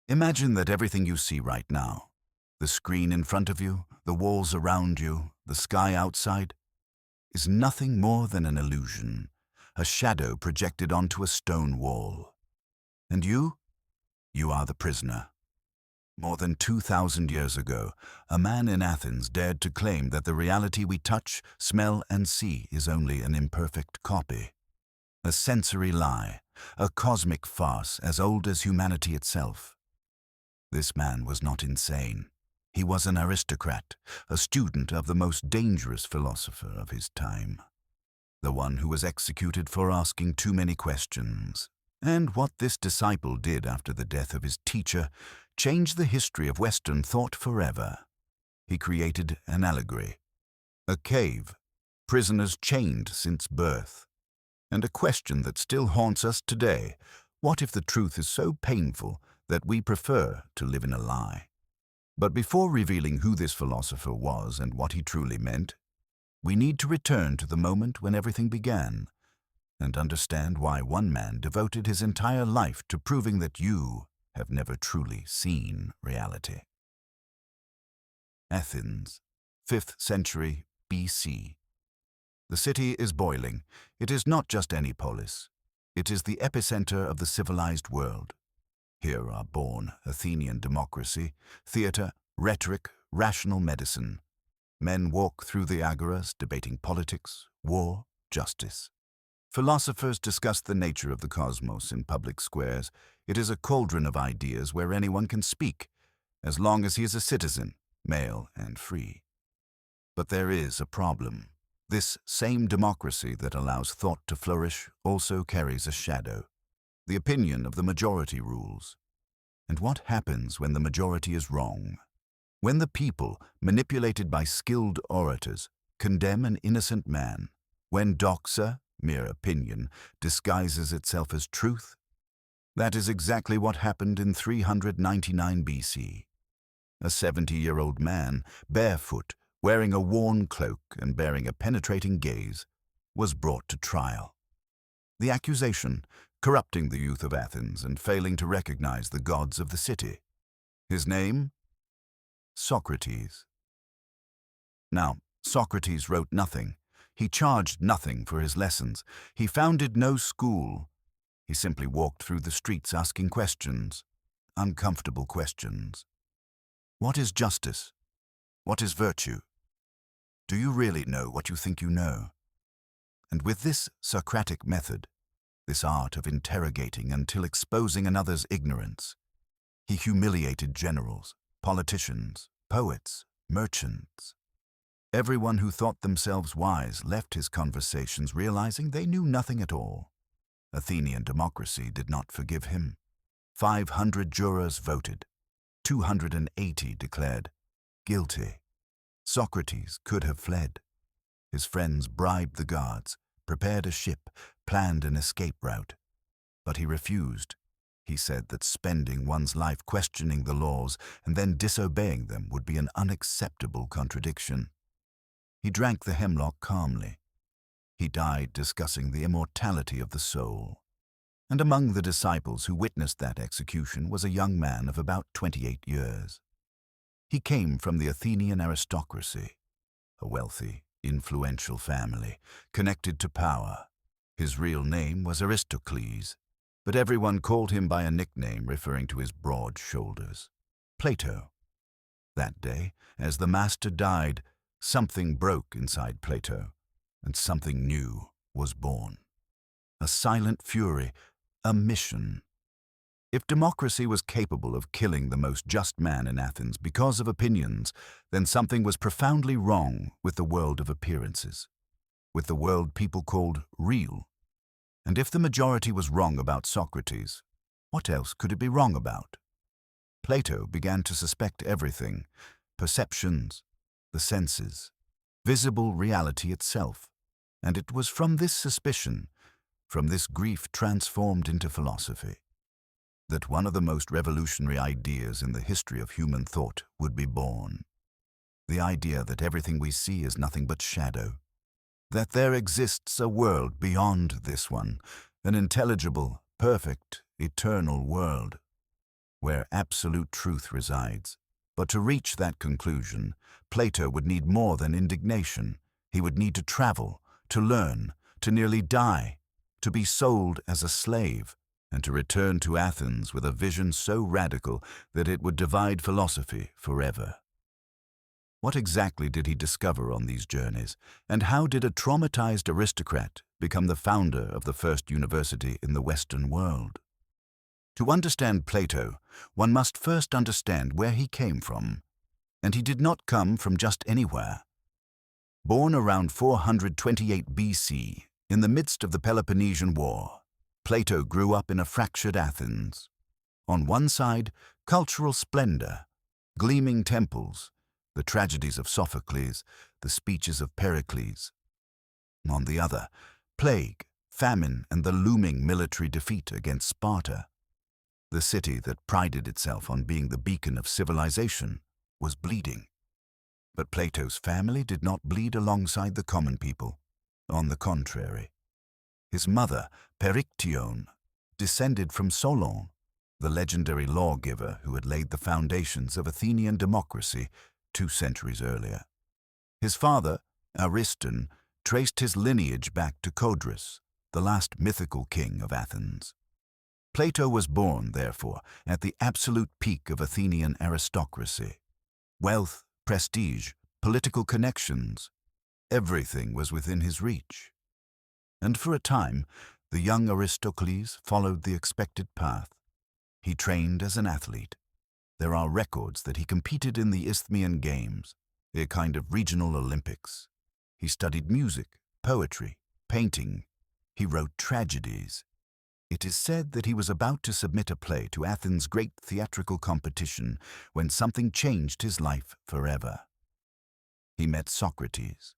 Imagine that everything you see right now, the screen in front of you, the walls around you, the sky outside, is nothing more than an illusion, a shadow projected onto a stone wall. And you are the prisoner. More than 2,000 years ago, a man in Athens dared to claim that the reality we touch, smell, and see is only an imperfect copy. A sensory lie, a cosmic farce as old as humanity itself. This man was not insane. He was an aristocrat, a student of the most dangerous philosopher of his time. The one who was executed for asking too many questions. And what this disciple did after the death of his teacher changed the history of Western thought forever. He created an allegory, a cave, prisoners chained since birth, and a question that still haunts us today: what if the truth is so painful that we prefer to live in a lie? But before revealing who this philosopher was and what he truly meant, we need to return to the moment when everything began and understand why one man devoted his entire life to proving that you have never truly seen reality. Athens, 5th century BC. The city is boiling. It is not just any polis. It is the epicenter of the civilized world. Here are born Athenian democracy, theater, rhetoric, rational medicine. Men walk through the agoras debating politics, war, justice. Philosophers discuss the nature of the cosmos in public squares. It is a cauldron of ideas where anyone can speak, as long as he is a citizen, male and free. But there is a problem. This same democracy that allows thought to flourish also carries a shadow. The opinion of the majority rules. And what happens when the majority is wrong? When the people, manipulated by skilled orators, condemn an innocent man? When doxa, mere opinion, disguises itself as truth? That is exactly what happened in 399 BC. A 70-year-old man, barefoot, wearing a worn cloak and bearing a penetrating gaze, was brought to trial. The accusation: corrupting the youth of Athens and failing to recognize the gods of the city. His name? Socrates. Now, Socrates wrote nothing. He charged nothing for his lessons. He founded no school. He simply walked through the streets asking questions, uncomfortable questions. What is justice? What is virtue? Do you really know what you think you know? And with this Socratic method, this art of interrogating until exposing another's ignorance, he humiliated generals, politicians, poets, merchants. Everyone who thought themselves wise left his conversations realizing they knew nothing at all. Athenian democracy did not forgive him. 500 jurors voted. 280 declared guilty. Socrates could have fled. His friends bribed the guards, prepared a ship, planned an escape route. But he refused. He said that spending one's life questioning the laws and then disobeying them would be an unacceptable contradiction. He drank the hemlock calmly. He died discussing the immortality of the soul. And among the disciples who witnessed that execution was a young man of about 28 years. He came from the Athenian aristocracy, a wealthy, influential family, connected to power. His real name was Aristocles, but everyone called him by a nickname referring to his broad shoulders: Plato. That day, as the master died, something broke inside Plato, and something new was born. A silent fury, a mission. If democracy was capable of killing the most just man in Athens because of opinions, then something was profoundly wrong with the world of appearances, with the world people called real. And if the majority was wrong about Socrates, what else could it be wrong about? Plato began to suspect everything: perceptions, the senses, visible reality itself. And it was from this suspicion, from this grief transformed into philosophy, that one of the most revolutionary ideas in the history of human thought would be born. The idea that everything we see is nothing but shadow, that there exists a world beyond this one, an intelligible, perfect, eternal world. where absolute truth resides. But to reach that conclusion, Plato would need more than indignation. He would need to travel, to learn, to nearly die, to be sold as a slave, and to return to Athens with a vision so radical that it would divide philosophy forever. What exactly did he discover on these journeys, and how did a traumatized aristocrat become the founder of the first university in the Western world? To understand Plato, one must first understand where he came from, and he did not come from just anywhere. Born around 428 BC, in the midst of the Peloponnesian War, Plato grew up in a fractured Athens. On one side, cultural splendor, gleaming temples, the tragedies of Sophocles, the speeches of Pericles. On the other, plague, famine, and the looming military defeat against Sparta. The city that prided itself on being the beacon of civilization was bleeding. But Plato's family did not bleed alongside the common people. On the contrary, his mother, Perictione, descended from Solon, the legendary lawgiver who had laid the foundations of Athenian democracy 2 centuries earlier. His father, Ariston, traced his lineage back to Codrus, the last mythical king of Athens. Plato was born, therefore, at the absolute peak of Athenian aristocracy. Wealth, prestige, political connections, everything was within his reach. And for a time, the young Aristocles followed the expected path. He trained as an athlete. There are records that he competed in the Isthmian Games, a kind of regional Olympics. He studied music, poetry, painting. He wrote tragedies. It is said that he was about to submit a play to Athens' great theatrical competition when something changed his life forever. He met Socrates.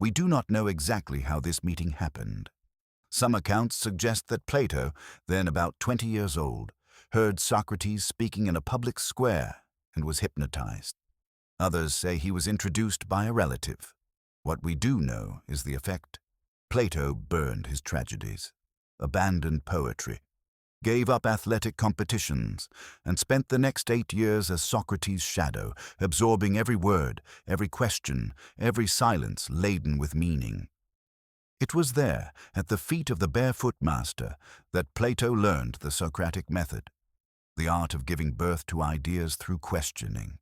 We do not know exactly how this meeting happened. Some accounts suggest that Plato, then about 20 years old, heard Socrates speaking in a public square and was hypnotized. Others say he was introduced by a relative. What we do know is the effect. Plato burned his tragedies, abandoned poetry, gave up athletic competitions, and spent the next 8 years as Socrates' shadow, absorbing every word, every question, every silence laden with meaning. It was there, at the feet of the barefoot master, that Plato learned the Socratic method, the art of giving birth to ideas through questioning.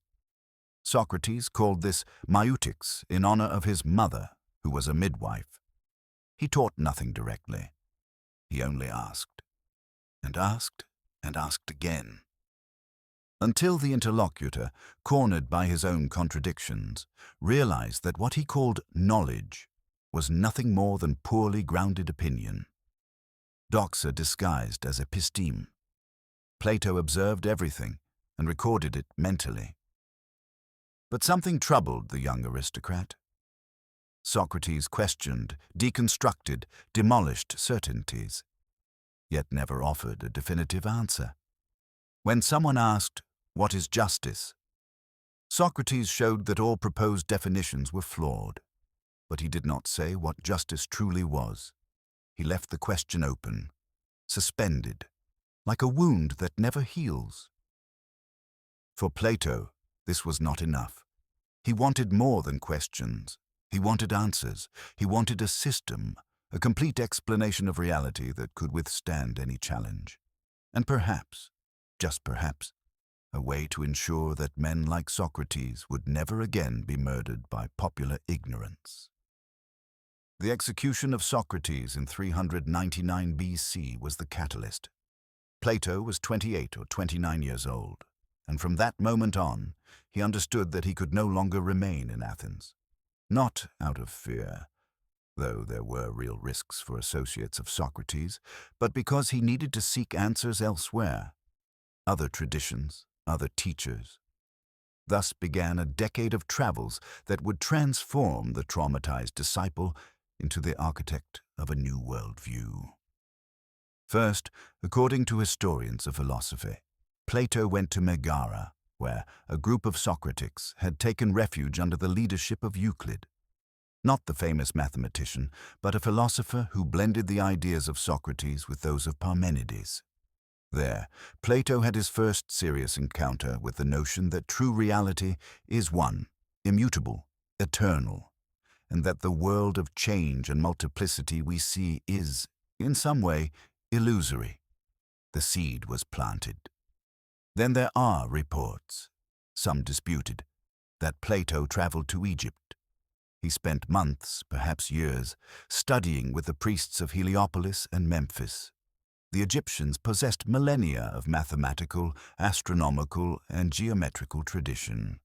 Socrates called this maiutics in honor of his mother, who was a midwife. He taught nothing directly. He only asked, and asked, and asked again, until the interlocutor, cornered by his own contradictions, realized that what he called knowledge was nothing more than poorly grounded opinion. Doxa disguised as episteme. Plato observed everything and recorded it mentally. But something troubled the young aristocrat. Socrates questioned, deconstructed, demolished certainties, yet never offered a definitive answer. When someone asked, "What is justice?" Socrates showed that all proposed definitions were flawed, but he did not say what justice truly was. He left the question open, suspended, like a wound that never heals. For Plato, this was not enough. He wanted more than questions. He wanted answers. He wanted a system, a complete explanation of reality that could withstand any challenge. And perhaps, just perhaps, a way to ensure that men like Socrates would never again be murdered by popular ignorance. The execution of Socrates in 399 BC was the catalyst. Plato was 28 or 29 years old, and from that moment on, he understood that he could no longer remain in Athens. Not out of fear, though there were real risks for associates of Socrates, but because he needed to seek answers elsewhere. Other traditions, other teachers. Thus began a decade of travels that would transform the traumatized disciple into the architect of a new worldview. First, according to historians of philosophy, Plato went to Megara, where a group of Socratics had taken refuge under the leadership of Euclid. Not the famous mathematician, but a philosopher who blended the ideas of Socrates with those of Parmenides. There, Plato had his first serious encounter with the notion that true reality is one, immutable, eternal, and that the world of change and multiplicity we see is, in some way, illusory. The seed was planted. Then there are reports, some disputed, that Plato traveled to Egypt. He spent months, perhaps years, studying with the priests of Heliopolis and Memphis. The Egyptians possessed millennia of mathematical, astronomical, and geometrical tradition.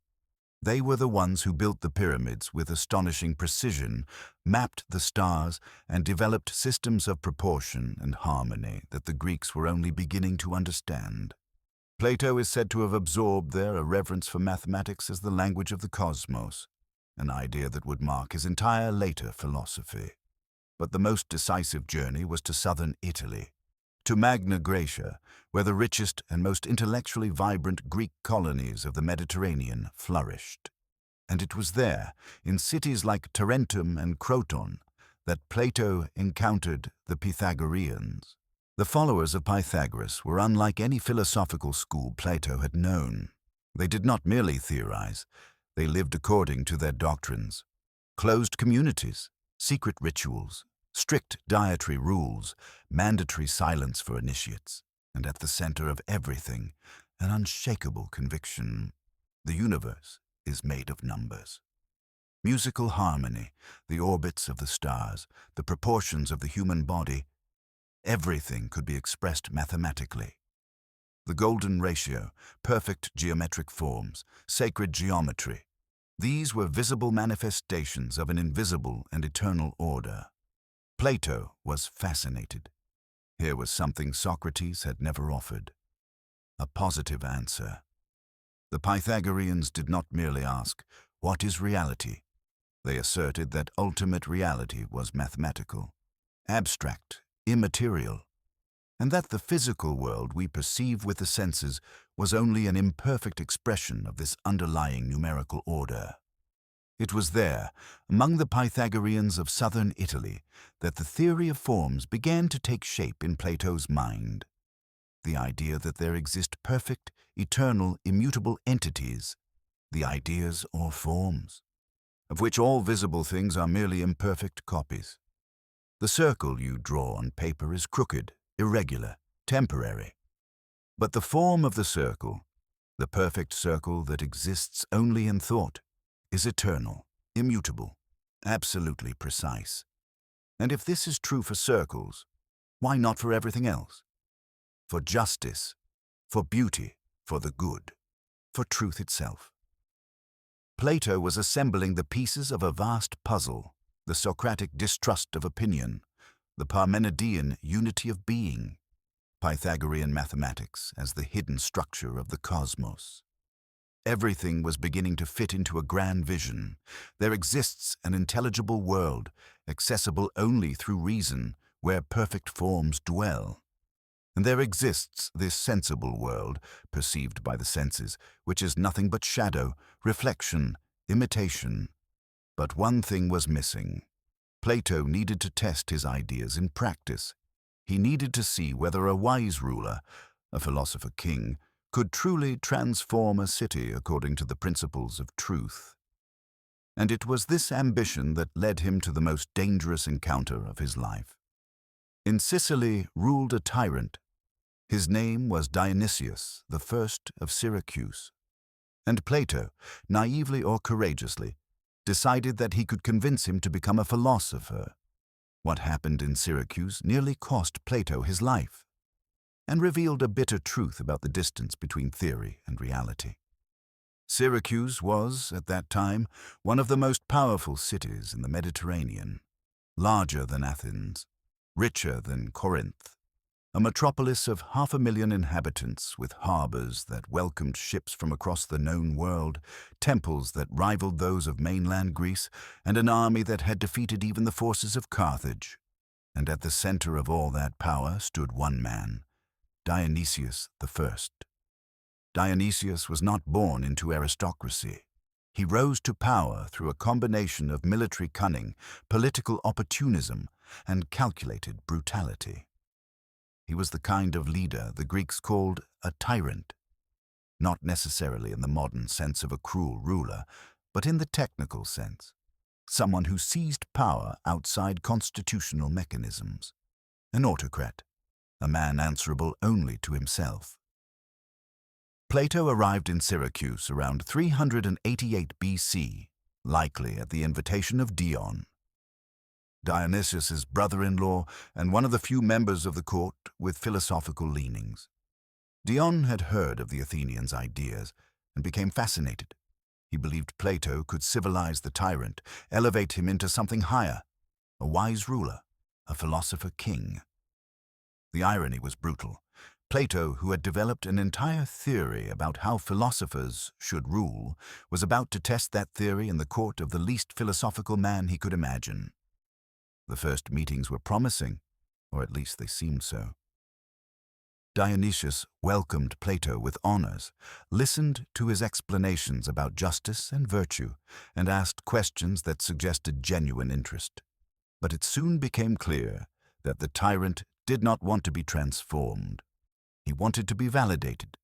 They were the ones who built the pyramids with astonishing precision, mapped the stars, and developed systems of proportion and harmony that the Greeks were only beginning to understand. Plato is said to have absorbed there a reverence for mathematics as the language of the cosmos, an idea that would mark his entire later philosophy. But the most decisive journey was to southern Italy, to Magna Graecia, where the richest and most intellectually vibrant Greek colonies of the Mediterranean flourished. And it was there, in cities like Tarentum and Croton, that Plato encountered the Pythagoreans. The followers of Pythagoras were unlike any philosophical school Plato had known. They did not merely theorize, they lived according to their doctrines. Closed communities, secret rituals, strict dietary rules, mandatory silence for initiates, and at the center of everything, an unshakable conviction: the universe is made of numbers. Musical harmony, the orbits of the stars, the proportions of the human body, everything could be expressed mathematically. The golden ratio, perfect geometric forms, sacred geometry, these were visible manifestations of an invisible and eternal order. Plato was fascinated. Here was something Socrates had never offered: a positive answer. The Pythagoreans did not merely ask, "What is reality?" They asserted that ultimate reality was mathematical, abstract, immaterial, and that the physical world we perceive with the senses was only an imperfect expression of this underlying numerical order. It was there, among the Pythagoreans of southern Italy, that the theory of forms began to take shape in Plato's mind. The idea that there exist perfect, eternal, immutable entities, the ideas or forms, of which all visible things are merely imperfect copies. The circle you draw on paper is crooked, irregular, temporary. But the form of the circle, the perfect circle that exists only in thought, is eternal, immutable, absolutely precise. And if this is true for circles, why not for everything else? For justice, for beauty, for the good, for truth itself. Plato was assembling the pieces of a vast puzzle: the Socratic distrust of opinion, the Parmenidean unity of being, Pythagorean mathematics as the hidden structure of the cosmos. Everything was beginning to fit into a grand vision. There exists an intelligible world, accessible only through reason, where perfect forms dwell. And there exists this sensible world, perceived by the senses, which is nothing but shadow, reflection, imitation. But one thing was missing. Plato needed to test his ideas in practice. He needed to see whether a wise ruler, a philosopher king, could truly transform a city according to the principles of truth. And it was this ambition that led him to the most dangerous encounter of his life. In Sicily ruled a tyrant. His name was Dionysius, the first of Syracuse. And Plato, naively or courageously, decided that he could convince him to become a philosopher. What happened in Syracuse nearly cost Plato his life, and revealed a bitter truth about the distance between theory and reality. Syracuse was, at that time, one of the most powerful cities in the Mediterranean, larger than Athens, richer than Corinth, a metropolis of 500,000 inhabitants with harbors that welcomed ships from across the known world, temples that rivaled those of mainland Greece, and an army that had defeated even the forces of Carthage. And at the center of all that power stood one man, Dionysius the First. Dionysius was not born into aristocracy. He rose to power through a combination of military cunning, political opportunism, and calculated brutality. He was the kind of leader the Greeks called a tyrant, not necessarily in the modern sense of a cruel ruler, but in the technical sense, someone who seized power outside constitutional mechanisms, an autocrat, a man answerable only to himself. Plato arrived in Syracuse around 388 BC, likely at the invitation of Dion, Dionysius's brother-in-law and one of the few members of the court with philosophical leanings. Dion had heard of the Athenians' ideas and became fascinated. He believed Plato could civilize the tyrant, elevate him into something higher, a wise ruler, a philosopher king. The irony was brutal. Plato, who had developed an entire theory about how philosophers should rule, was about to test that theory in the court of the least philosophical man he could imagine. The first meetings were promising, or at least they seemed so. Dionysius welcomed Plato with honors, listened to his explanations about justice and virtue, and asked questions that suggested genuine interest. But it soon became clear that the tyrant did not want to be transformed. He wanted to be validated.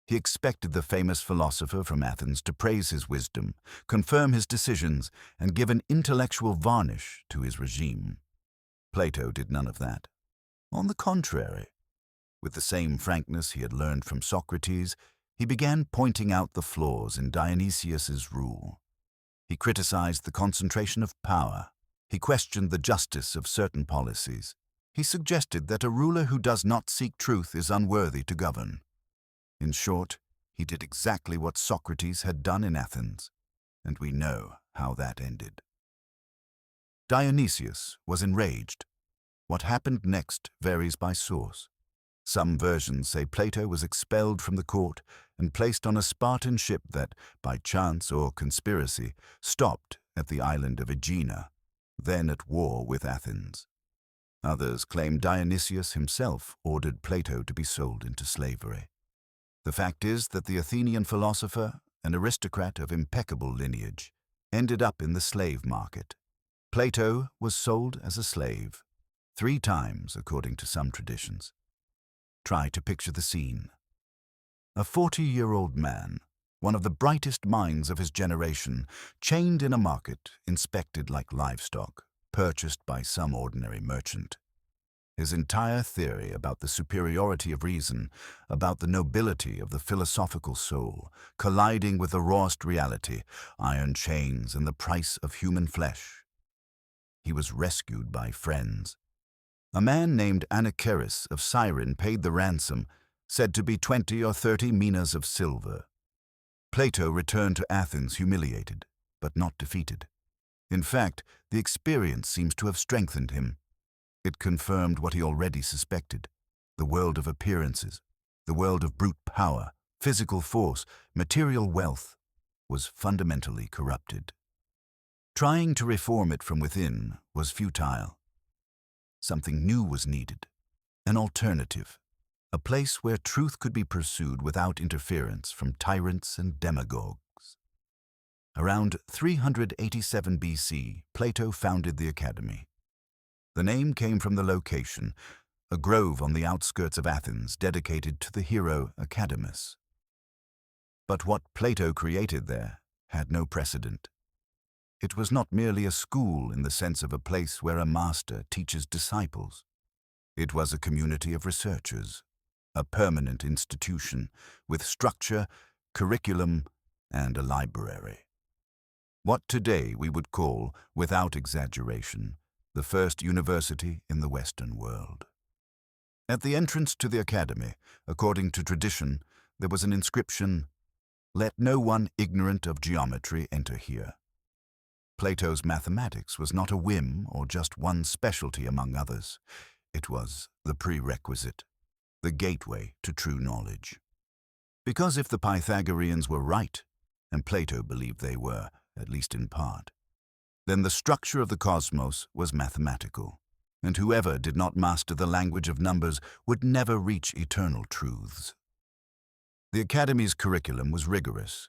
He expected the famous philosopher from Athens to praise his wisdom, confirm his decisions, and give an intellectual varnish to his regime. Plato did none of that. On the contrary, with the same frankness he had learned from Socrates, he began pointing out the flaws in Dionysius's rule. He criticized the concentration of power. He questioned the justice of certain policies. He suggested that a ruler who does not seek truth is unworthy to govern. In short, he did exactly what Socrates had done in Athens, and we know how that ended. Dionysius was enraged. What happened next varies by source. Some versions say Plato was expelled from the court and placed on a Spartan ship that, by chance or conspiracy, stopped at the island of Aegina, then at war with Athens. Others claim Dionysius himself ordered Plato to be sold into slavery. The fact is that the Athenian philosopher, an aristocrat of impeccable lineage, ended up in the slave market. Plato was sold as a slave, 3 times according to some traditions. Try to picture the scene. A 40-year-old man, one of the brightest minds of his generation, chained in a market, inspected like livestock, purchased by some ordinary merchant. His entire theory about the superiority of reason, about the nobility of the philosophical soul, colliding with the rawest reality, iron chains and the price of human flesh. He was rescued by friends. A man named Anacharis of Cyrene paid the ransom, said to be 20 or 30 minas of silver. Plato returned to Athens humiliated, but not defeated. In fact, the experience seems to have strengthened him. It confirmed what he already suspected. The world of appearances, the world of brute power, physical force, material wealth, was fundamentally corrupted. Trying to reform it from within was futile. Something new was needed, an alternative, a place where truth could be pursued without interference from tyrants and demagogues. Around 387 BC, Plato founded the Academy. The name came from the location, a grove on the outskirts of Athens dedicated to the hero Academus. But what Plato created there had no precedent. It was not merely a school in the sense of a place where a master teaches disciples. It was a community of researchers, a permanent institution with structure, curriculum, and a library. What today we would call, without exaggeration, the first university in the Western world. At the entrance to the academy, according to tradition, there was an inscription, "Let no one ignorant of geometry enter here." Plato's mathematics was not a whim or just one specialty among others. It was the prerequisite, the gateway to true knowledge. Because if the Pythagoreans were right, and Plato believed they were, at least in part, then the structure of the cosmos was mathematical, and whoever did not master the language of numbers would never reach eternal truths. The Academy's curriculum was rigorous.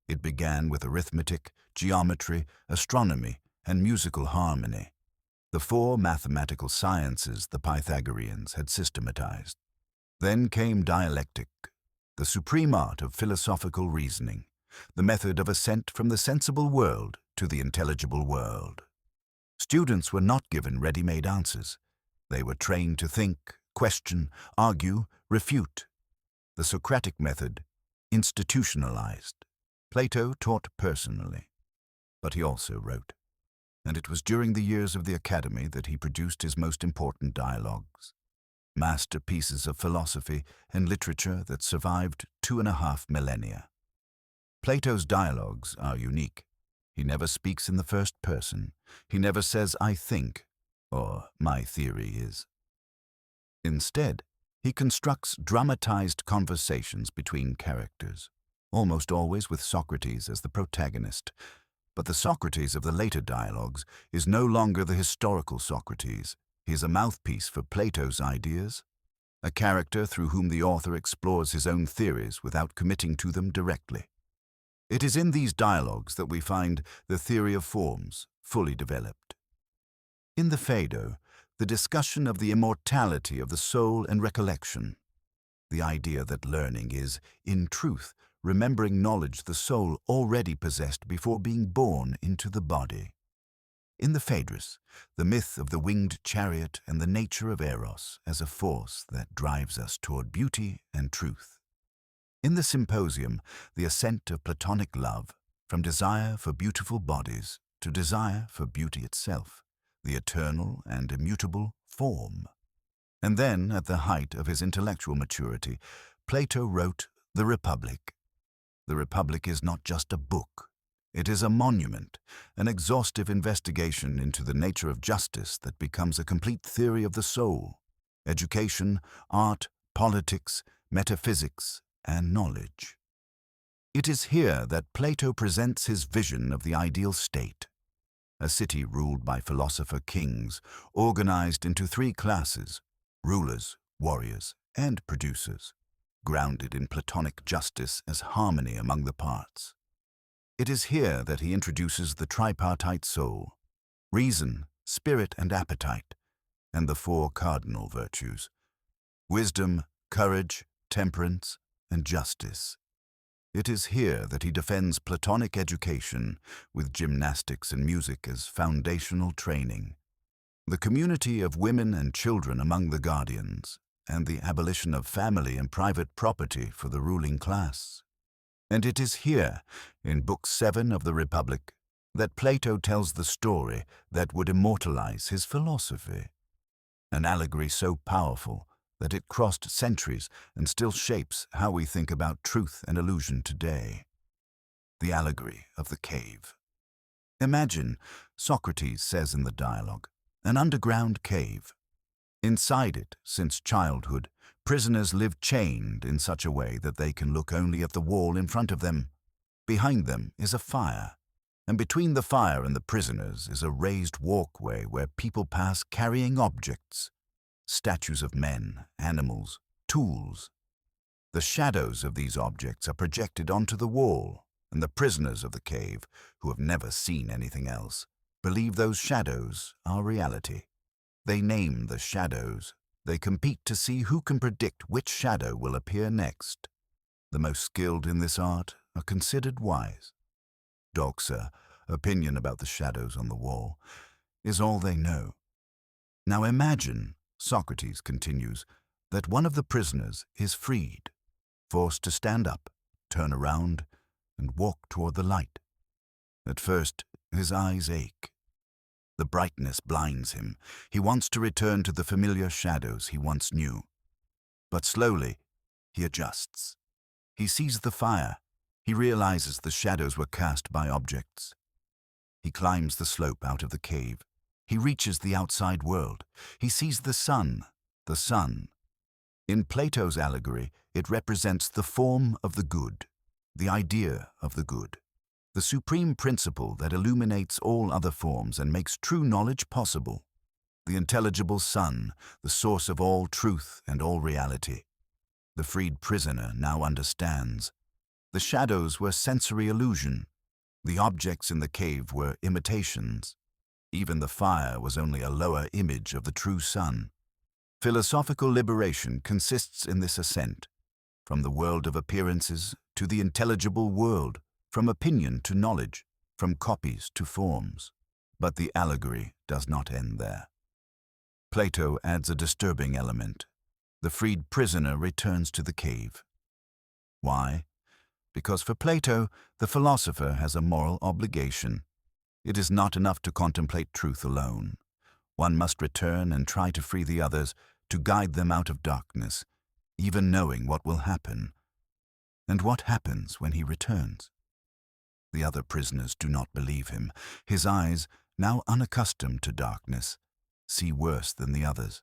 It began with arithmetic, geometry, astronomy, and musical harmony. The four mathematical sciences the Pythagoreans had systematized. Then came dialectic, the supreme art of philosophical reasoning, the method of ascent from the sensible world to the intelligible world. Students were not given ready-made answers. They were trained to think, question, argue, refute. The Socratic method, institutionalized. Plato taught personally, but he also wrote. And it was during the years of the academy that he produced his most important dialogues, masterpieces of philosophy and literature that survived 2.5 millennia. Plato's dialogues are unique. He never speaks in the first person. He never says, "I think," or "my theory is." Instead, he constructs dramatized conversations between characters, almost always with Socrates as the protagonist. But the Socrates of the later dialogues is no longer the historical Socrates. He is a mouthpiece for Plato's ideas, a character through whom the author explores his own theories without committing to them directly. It is in these dialogues that we find the theory of forms fully developed. In the Phaedo, the discussion of the immortality of the soul and recollection, the idea that learning is, in truth, remembering knowledge the soul already possessed before being born into the body. In the Phaedrus, the myth of the winged chariot and the nature of Eros as a force that drives us toward beauty and truth. In the Symposium, the ascent of Platonic love, from desire for beautiful bodies to desire for beauty itself, the eternal and immutable form. And then, at the height of his intellectual maturity, Plato wrote The Republic. The Republic is not just a book. It is a monument, an exhaustive investigation into the nature of justice that becomes a complete theory of the soul, education, art, politics, metaphysics, and knowledge. It is here that Plato presents his vision of the ideal state, a city ruled by philosopher kings, organized into 3 classes, rulers, warriors, and producers, grounded in Platonic justice as harmony among the parts. It is here that he introduces the tripartite soul, reason, spirit, and appetite, and the 4 cardinal virtues, wisdom, courage, temperance, and justice. It is here that he defends Platonic education with gymnastics and music as foundational training, the community of women and children among the guardians, and the abolition of family and private property for the ruling class. And it is here, in Book 7 of the Republic, that Plato tells the story that would immortalize his philosophy, an allegory so powerful that it crossed centuries and still shapes how we think about truth and illusion today. The allegory of the cave. Imagine, Socrates says in the dialogue, an underground cave. Inside it, since childhood, prisoners live chained in such a way that they can look only at the wall in front of them. Behind them is a fire, and between the fire and the prisoners is a raised walkway where people pass carrying objects, statues of men, animals, tools. The shadows of these objects are projected onto the wall, and the prisoners of the cave, who have never seen anything else, believe those shadows are reality. They name the shadows. They compete to see who can predict which shadow will appear next. The most skilled in this art are considered wise. Doxa, opinion about the shadows on the wall, is all they know. Now imagine, Socrates continues, that one of the prisoners is freed, forced to stand up, turn around, and walk toward the light. At first, his eyes ache. The brightness blinds him. He wants to return to the familiar shadows he once knew. But slowly, he adjusts. He sees the fire. He realizes the shadows were cast by objects. He climbs the slope out of the cave. He reaches the outside world. He sees the sun. The sun. In Plato's allegory, it represents the form of the good, the idea of the good, the supreme principle that illuminates all other forms and makes true knowledge possible, the intelligible sun, the source of all truth and all reality. The freed prisoner now understands. The shadows were sensory illusion. The objects in the cave were imitations. Even the fire was only a lower image of the true sun. Philosophical liberation consists in this ascent, from the world of appearances to the intelligible world, from opinion to knowledge, from copies to forms. But the allegory does not end there. Plato adds a disturbing element. The freed prisoner returns to the cave. Why? Because for Plato, the philosopher has a moral obligation. It is not enough to contemplate truth alone. One must return and try to free the others, to guide them out of darkness, even knowing what will happen. And what happens when he returns? The other prisoners do not believe him. His eyes, now unaccustomed to darkness, see worse than the others.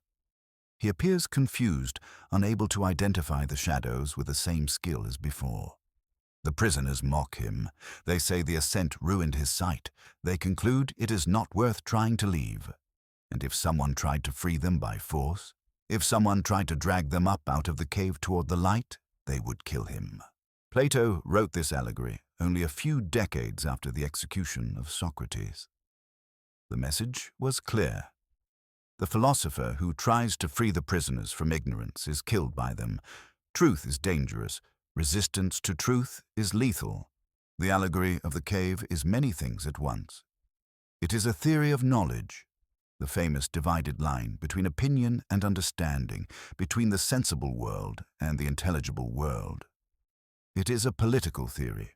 He appears confused, unable to identify the shadows with the same skill as before. The prisoners mock him. They say the ascent ruined his sight. They conclude it is not worth trying to leave. And if someone tried to free them by force, if someone tried to drag them up out of the cave toward the light, they would kill him. Plato wrote this allegory only a few decades after the execution of Socrates. The message was clear. The philosopher who tries to free the prisoners from ignorance is killed by them. Truth is dangerous. Resistance to truth is lethal. The allegory of the cave is many things at once. It is a theory of knowledge, the famous divided line between opinion and understanding, between the sensible world and the intelligible world. It is a political theory,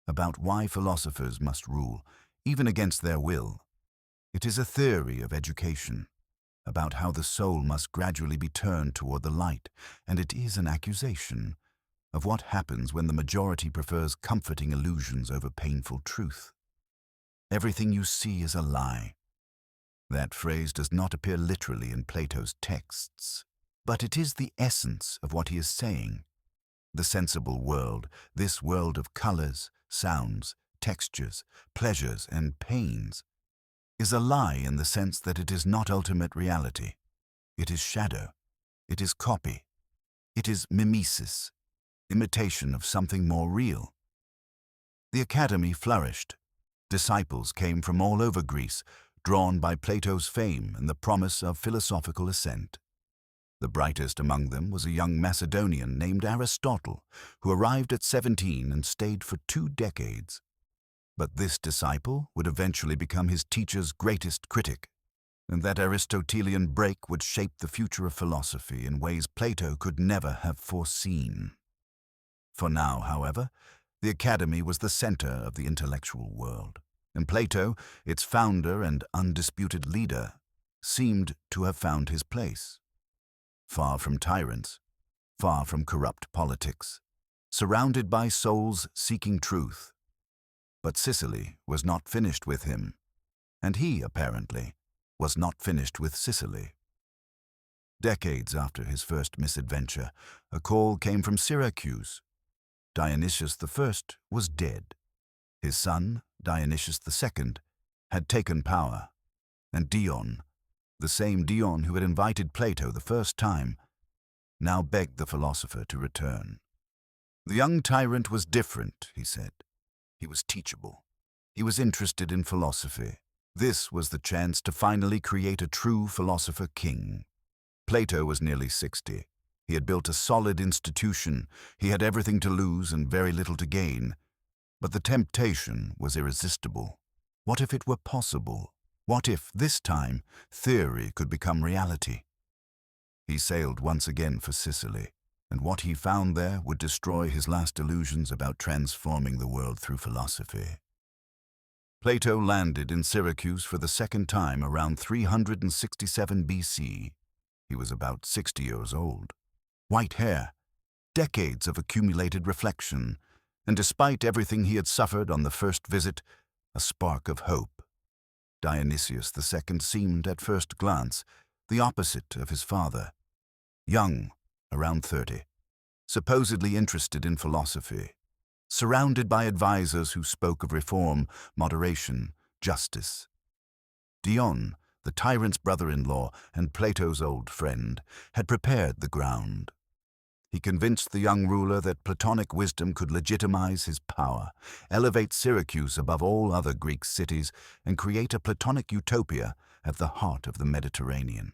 about why philosophers must rule, even against their will. It is a theory of education, about how the soul must gradually be turned toward the light, and it is an accusation of what happens when the majority prefers comforting illusions over painful truth. Everything you see is a lie. That phrase does not appear literally in Plato's texts, but it is the essence of what he is saying. The sensible world, this world of colors, sounds, textures, pleasures, and pains, is a lie in the sense that it is not ultimate reality. It is shadow. It is copy. It is mimesis, imitation of something more real. The academy flourished. Disciples came from all over Greece, drawn by Plato's fame and the promise of philosophical ascent. The brightest among them was a young Macedonian named Aristotle, who arrived at 17 and stayed for 2 decades. But this disciple would eventually become his teacher's greatest critic, and that Aristotelian break would shape the future of philosophy in ways Plato could never have foreseen. For now, however, the academy was the center of the intellectual world, and Plato, its founder and undisputed leader, seemed to have found his place. Far from tyrants, far from corrupt politics, surrounded by souls seeking truth. But Sicily was not finished with him, and he, apparently, was not finished with Sicily. Decades after his first misadventure, a call came from Syracuse. Dionysius I was dead. His son, Dionysius II, had taken power, and Dion, the same Dion who had invited Plato the first time, now begged the philosopher to return. The young tyrant was different, he said. He was teachable. He was interested in philosophy. This was the chance to finally create a true philosopher king. Plato was nearly 60. He had built a solid institution. He had everything to lose and very little to gain. But the temptation was irresistible. What if it were possible? What if, this time, theory could become reality? He sailed once again for Sicily, and what he found there would destroy his last illusions about transforming the world through philosophy. Plato landed in Syracuse for the second time around 367 BC. He was about 60 years old. White hair, decades of accumulated reflection, and despite everything he had suffered on the first visit, a spark of hope. Dionysius II seemed, at first glance, the opposite of his father. Young, around 30, supposedly interested in philosophy, surrounded by advisors who spoke of reform, moderation, justice. Dion, the tyrant's brother-in-law and Plato's old friend, had prepared the ground. He convinced the young ruler that Platonic wisdom could legitimize his power, elevate Syracuse above all other Greek cities, and create a Platonic utopia at the heart of the Mediterranean.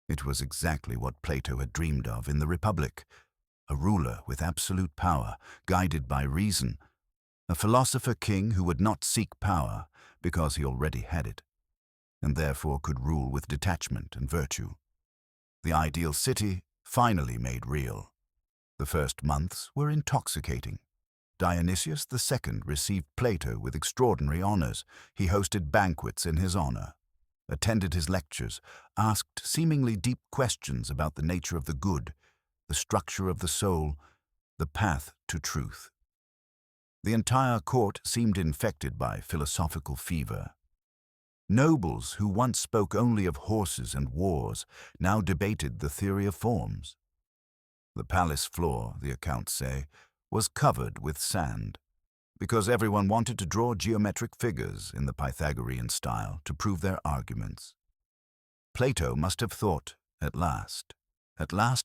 It was exactly what Plato had dreamed of in the Republic, a ruler with absolute power, guided by reason, a philosopher-king who would not seek power because he already had it, and therefore could rule with detachment and virtue. The ideal city finally made real. The first months were intoxicating. Dionysius II received Plato with extraordinary honors. He hosted banquets in his honor, attended his lectures, asked seemingly deep questions about the nature of the good, the structure of the soul, the path to truth. The entire court seemed infected by philosophical fever. Nobles who once spoke only of horses and wars now debated the theory of forms. The palace floor, the accounts say, was covered with sand, because everyone wanted to draw geometric figures in the Pythagorean style to prove their arguments. Plato must have thought, at last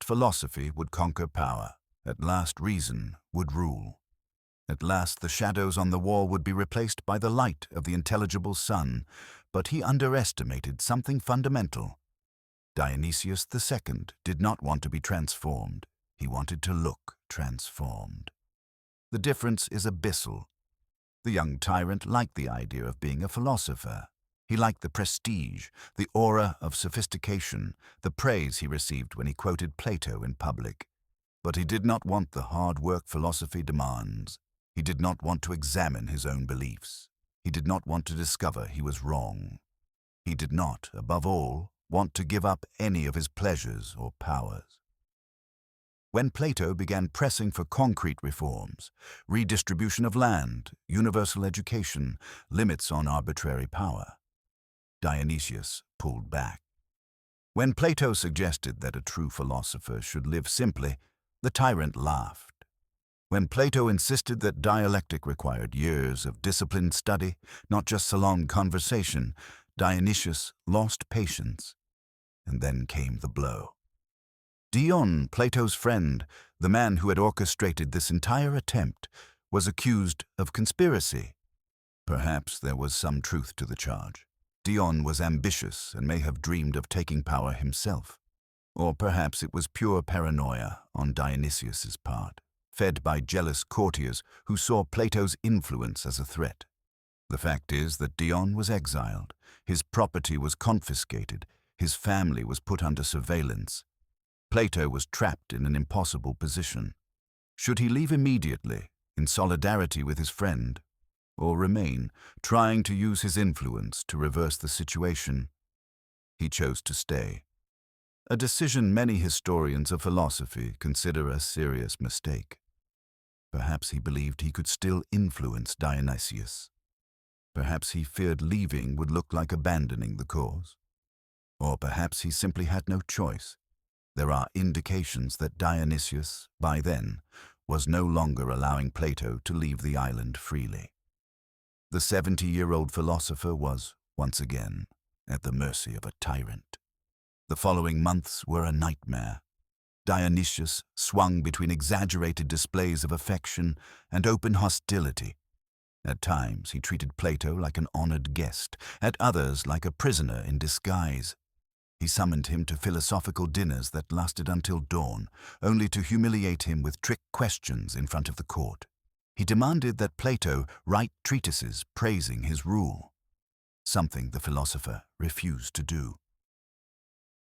philosophy would conquer power, at last reason would rule. At last the shadows on the wall would be replaced by the light of the intelligible sun, but he underestimated something fundamental. Dionysius II did not want to be transformed. He wanted to look transformed. The difference is abyssal. The young tyrant liked the idea of being a philosopher. He liked the prestige, the aura of sophistication, the praise he received when he quoted Plato in public. But he did not want the hard work philosophy demands. He did not want to examine his own beliefs. He did not want to discover he was wrong. He did not, above all, want to give up any of his pleasures or powers. When Plato began pressing for concrete reforms, redistribution of land, universal education, limits on arbitrary power, Dionysius pulled back. When Plato suggested that a true philosopher should live simply, the tyrant laughed. When Plato insisted that dialectic required years of disciplined study, not just salon conversation, Dionysius lost patience. And then came the blow. Dion, Plato's friend, the man who had orchestrated this entire attempt, was accused of conspiracy. Perhaps there was some truth to the charge. Dion was ambitious and may have dreamed of taking power himself. Or perhaps it was pure paranoia on Dionysius's part, fed by jealous courtiers who saw Plato's influence as a threat. The fact is that Dion was exiled, his property was confiscated, his family was put under surveillance. Plato was trapped in an impossible position. Should he leave immediately, in solidarity with his friend, or remain, trying to use his influence to reverse the situation? He chose to stay. A decision many historians of philosophy consider a serious mistake. Perhaps he believed he could still influence Dionysius. Perhaps he feared leaving would look like abandoning the cause. Or perhaps he simply had no choice. There are indications that Dionysius, by then, was no longer allowing Plato to leave the island freely. The 70-year-old philosopher was, once again, at the mercy of a tyrant. The following months were a nightmare. Dionysius swung between exaggerated displays of affection and open hostility. At times he treated Plato like an honored guest, at others like a prisoner in disguise. He summoned him to philosophical dinners that lasted until dawn, only to humiliate him with trick questions in front of the court. He demanded that Plato write treatises praising his rule, something the philosopher refused to do.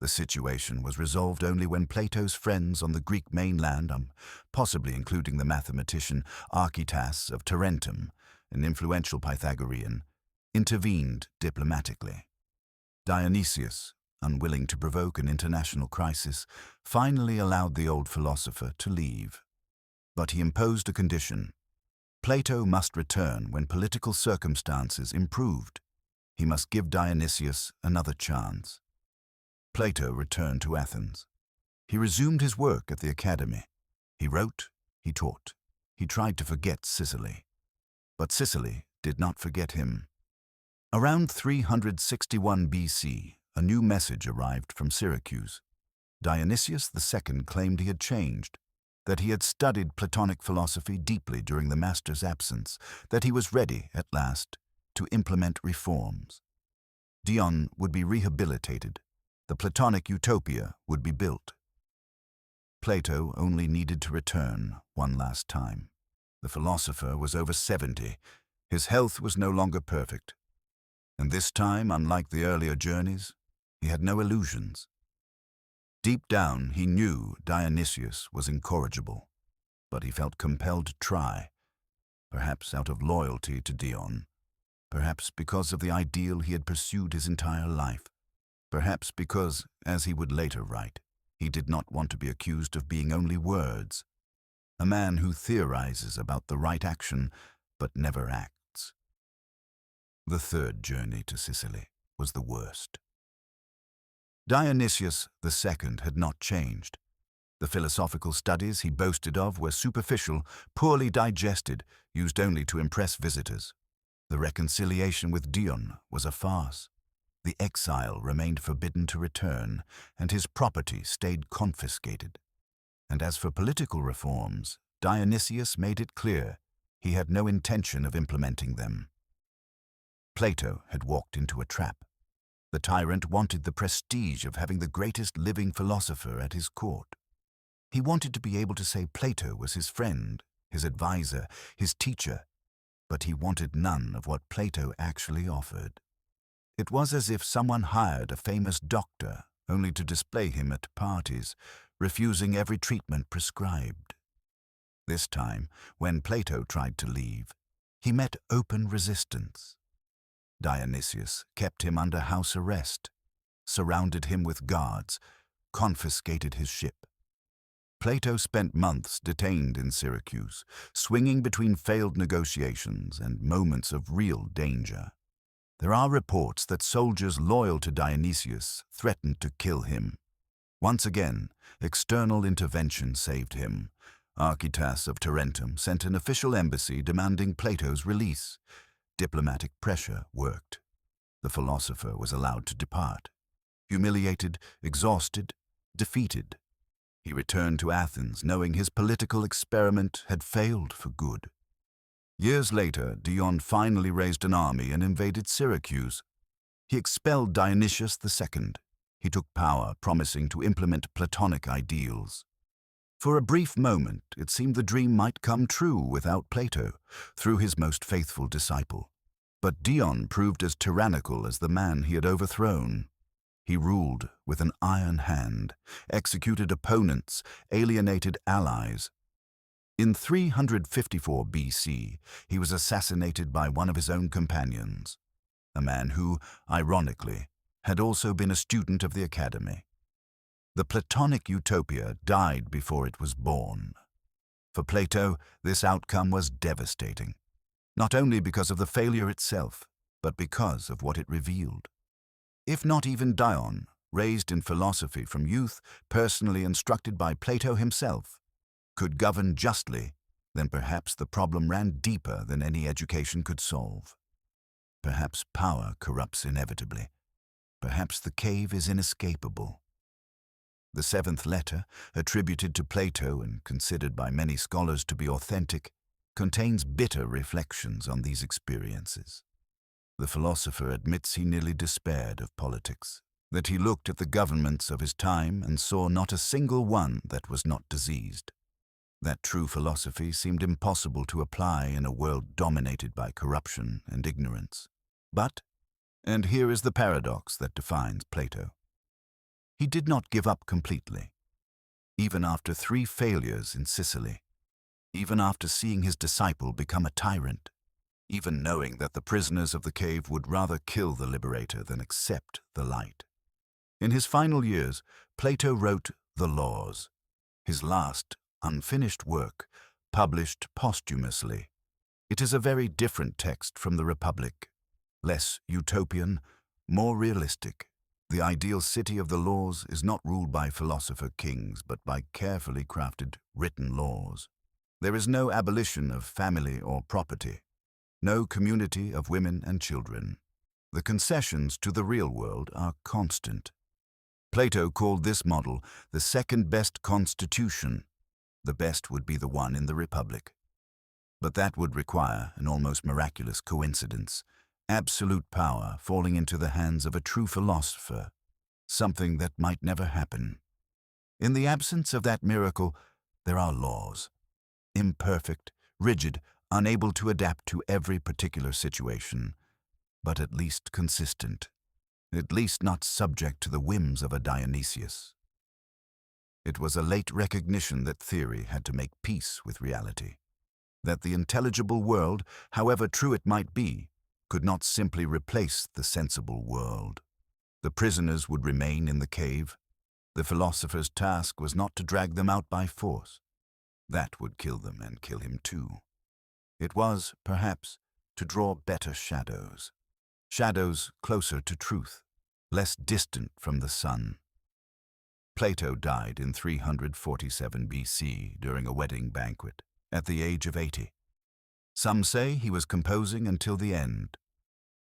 The situation was resolved only when Plato's friends on the Greek mainland, possibly including the mathematician Archytas of Tarentum, an influential Pythagorean, intervened diplomatically. Dionysius, unwilling to provoke an international crisis, finally allowed the old philosopher to leave. But he imposed a condition. Plato must return when political circumstances improved. He must give Dionysius another chance. Plato returned to Athens. He resumed his work at the academy. He wrote, he taught. He tried to forget Sicily. But Sicily did not forget him. Around 361 BC, a new message arrived from Syracuse. Dionysius II claimed he had changed, that he had studied Platonic philosophy deeply during the master's absence, that he was ready, at last, to implement reforms. Dion would be rehabilitated. The Platonic utopia would be built. Plato only needed to return one last time. The philosopher was over 70. His health was no longer perfect. And this time, unlike the earlier journeys, he had no illusions. Deep down, he knew Dionysius was incorrigible, but he felt compelled to try, perhaps out of loyalty to Dion, perhaps because of the ideal he had pursued his entire life, perhaps because, as he would later write, he did not want to be accused of being only words, a man who theorizes about the right action but never acts. The third journey to Sicily was the worst. Dionysius II had not changed. The philosophical studies he boasted of were superficial, poorly digested, used only to impress visitors. The reconciliation with Dion was a farce. The exile remained forbidden to return, and his property stayed confiscated. And as for political reforms, Dionysius made it clear he had no intention of implementing them. Plato had walked into a trap. The tyrant wanted the prestige of having the greatest living philosopher at his court. He wanted to be able to say Plato was his friend, his advisor, his teacher, but he wanted none of what Plato actually offered. It was as if someone hired a famous doctor only to display him at parties, refusing every treatment prescribed. This time, when Plato tried to leave, he met open resistance. Dionysius kept him under house arrest, surrounded him with guards, confiscated his ship. Plato spent months detained in Syracuse, swinging between failed negotiations and moments of real danger. There are reports that soldiers loyal to Dionysius threatened to kill him. Once again, external intervention saved him. Archytas of Tarentum sent an official embassy demanding Plato's release. Diplomatic pressure worked. The philosopher was allowed to depart. Humiliated, exhausted, defeated, he returned to Athens knowing his political experiment had failed for good. Years later, Dion finally raised an army and invaded Syracuse. He expelled Dionysius II. He took power, promising to implement Platonic ideals. For a brief moment, it seemed the dream might come true without Plato, through his most faithful disciple. But Dion proved as tyrannical as the man he had overthrown. He ruled with an iron hand, executed opponents, alienated allies. In 354 BC, he was assassinated by one of his own companions, a man who, ironically, had also been a student of the academy. The Platonic utopia died before it was born. For Plato, this outcome was devastating, not only because of the failure itself, but because of what it revealed. If not even Dion, raised in philosophy from youth, personally instructed by Plato himself, could govern justly, then perhaps the problem ran deeper than any education could solve. Perhaps power corrupts inevitably. Perhaps the cave is inescapable. The seventh letter, attributed to Plato and considered by many scholars to be authentic, contains bitter reflections on these experiences. The philosopher admits he nearly despaired of politics, that he looked at the governments of his time and saw not a single one that was not diseased. That true philosophy seemed impossible to apply in a world dominated by corruption and ignorance. But, and here is the paradox that defines Plato, he did not give up completely. Even after 3 failures in Sicily, even after seeing his disciple become a tyrant, even knowing that the prisoners of the cave would rather kill the liberator than accept the light. In his final years, Plato wrote the Laws, his last unfinished work, published posthumously. It is a very different text from the Republic, less utopian, more realistic. The ideal city of the Laws is not ruled by philosopher kings, but by carefully crafted written laws. There is no abolition of family or property, no community of women and children. The concessions to the real world are constant. Plato called this model the second best constitution. The best would be the one in the Republic. But that would require an almost miraculous coincidence, absolute power falling into the hands of a true philosopher, something that might never happen. In the absence of that miracle, there are laws, imperfect, rigid, unable to adapt to every particular situation, but at least consistent, at least not subject to the whims of a Dionysius. It was a late recognition that theory had to make peace with reality, that the intelligible world, however true it might be, could not simply replace the sensible world. The prisoners would remain in the cave. The philosopher's task was not to drag them out by force. That would kill them and kill him too. It was, perhaps, to draw better shadows. Shadows closer to truth, less distant from the sun. Plato died in 347 BC during a wedding banquet, at the age of 80. Some say he was composing until the end,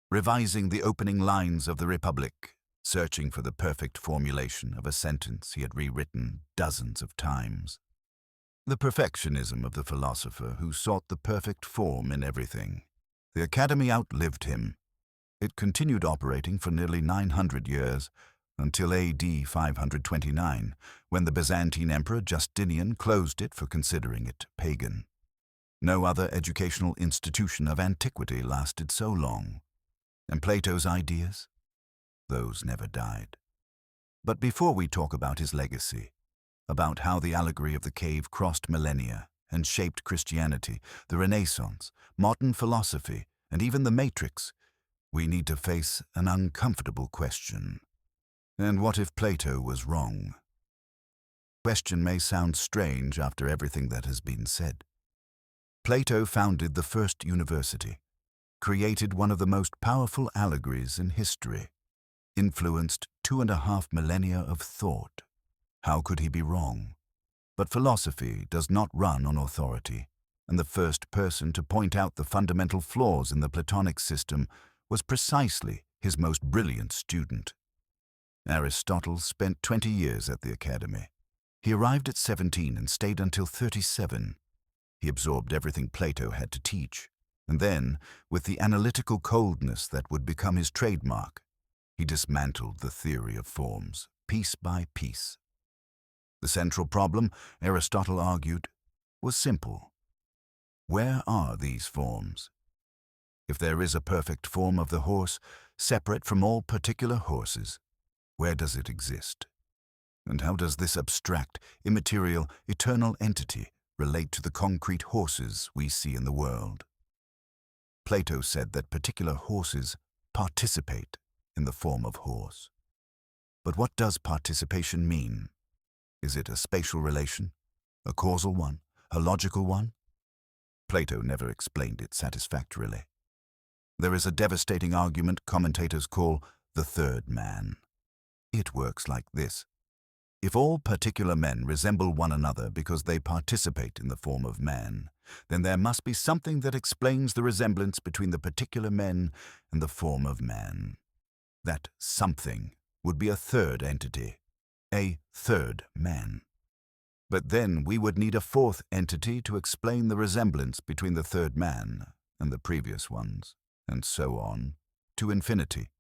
revising the opening lines of the Republic, searching for the perfect formulation of a sentence he had rewritten dozens of times. The perfectionism of the philosopher who sought the perfect form in everything. The Academy outlived him. It continued operating for nearly 900 years, until AD 529, when the Byzantine Emperor Justinian closed it for considering it pagan. No other educational institution of antiquity lasted so long. And Plato's ideas? Those never died. But before we talk about his legacy, about how the allegory of the cave crossed millennia and shaped Christianity, the Renaissance, modern philosophy, and even the Matrix, we need to face an uncomfortable question. And what if Plato was wrong? The question may sound strange after everything that has been said. Plato founded the first university, created one of the most powerful allegories in history, influenced 2.5 millennia of thought. How could he be wrong? But philosophy does not run on authority, and the first person to point out the fundamental flaws in the Platonic system was precisely his most brilliant student. Aristotle spent 20 years at the Academy. He arrived at 17 and stayed until 37. He absorbed everything Plato had to teach, and then, with the analytical coldness that would become his trademark, he dismantled the theory of forms, piece by piece. The central problem, Aristotle argued, was simple. Where are these forms? If there is a perfect form of the horse, separate from all particular horses, where does it exist? And how does this abstract, immaterial, eternal entity relate to the concrete horses we see in the world? Plato said that particular horses participate in the form of horse. But what does participation mean? Is it a spatial relation, a causal one, a logical one? Plato never explained it satisfactorily. There is a devastating argument commentators call the third man. It works like this. If all particular men resemble one another because they participate in the form of man, then there must be something that explains the resemblance between the particular men and the form of man. That something would be a third entity, a third man. But then we would need a fourth entity to explain the resemblance between the third man and the previous ones, and so on, to infinity.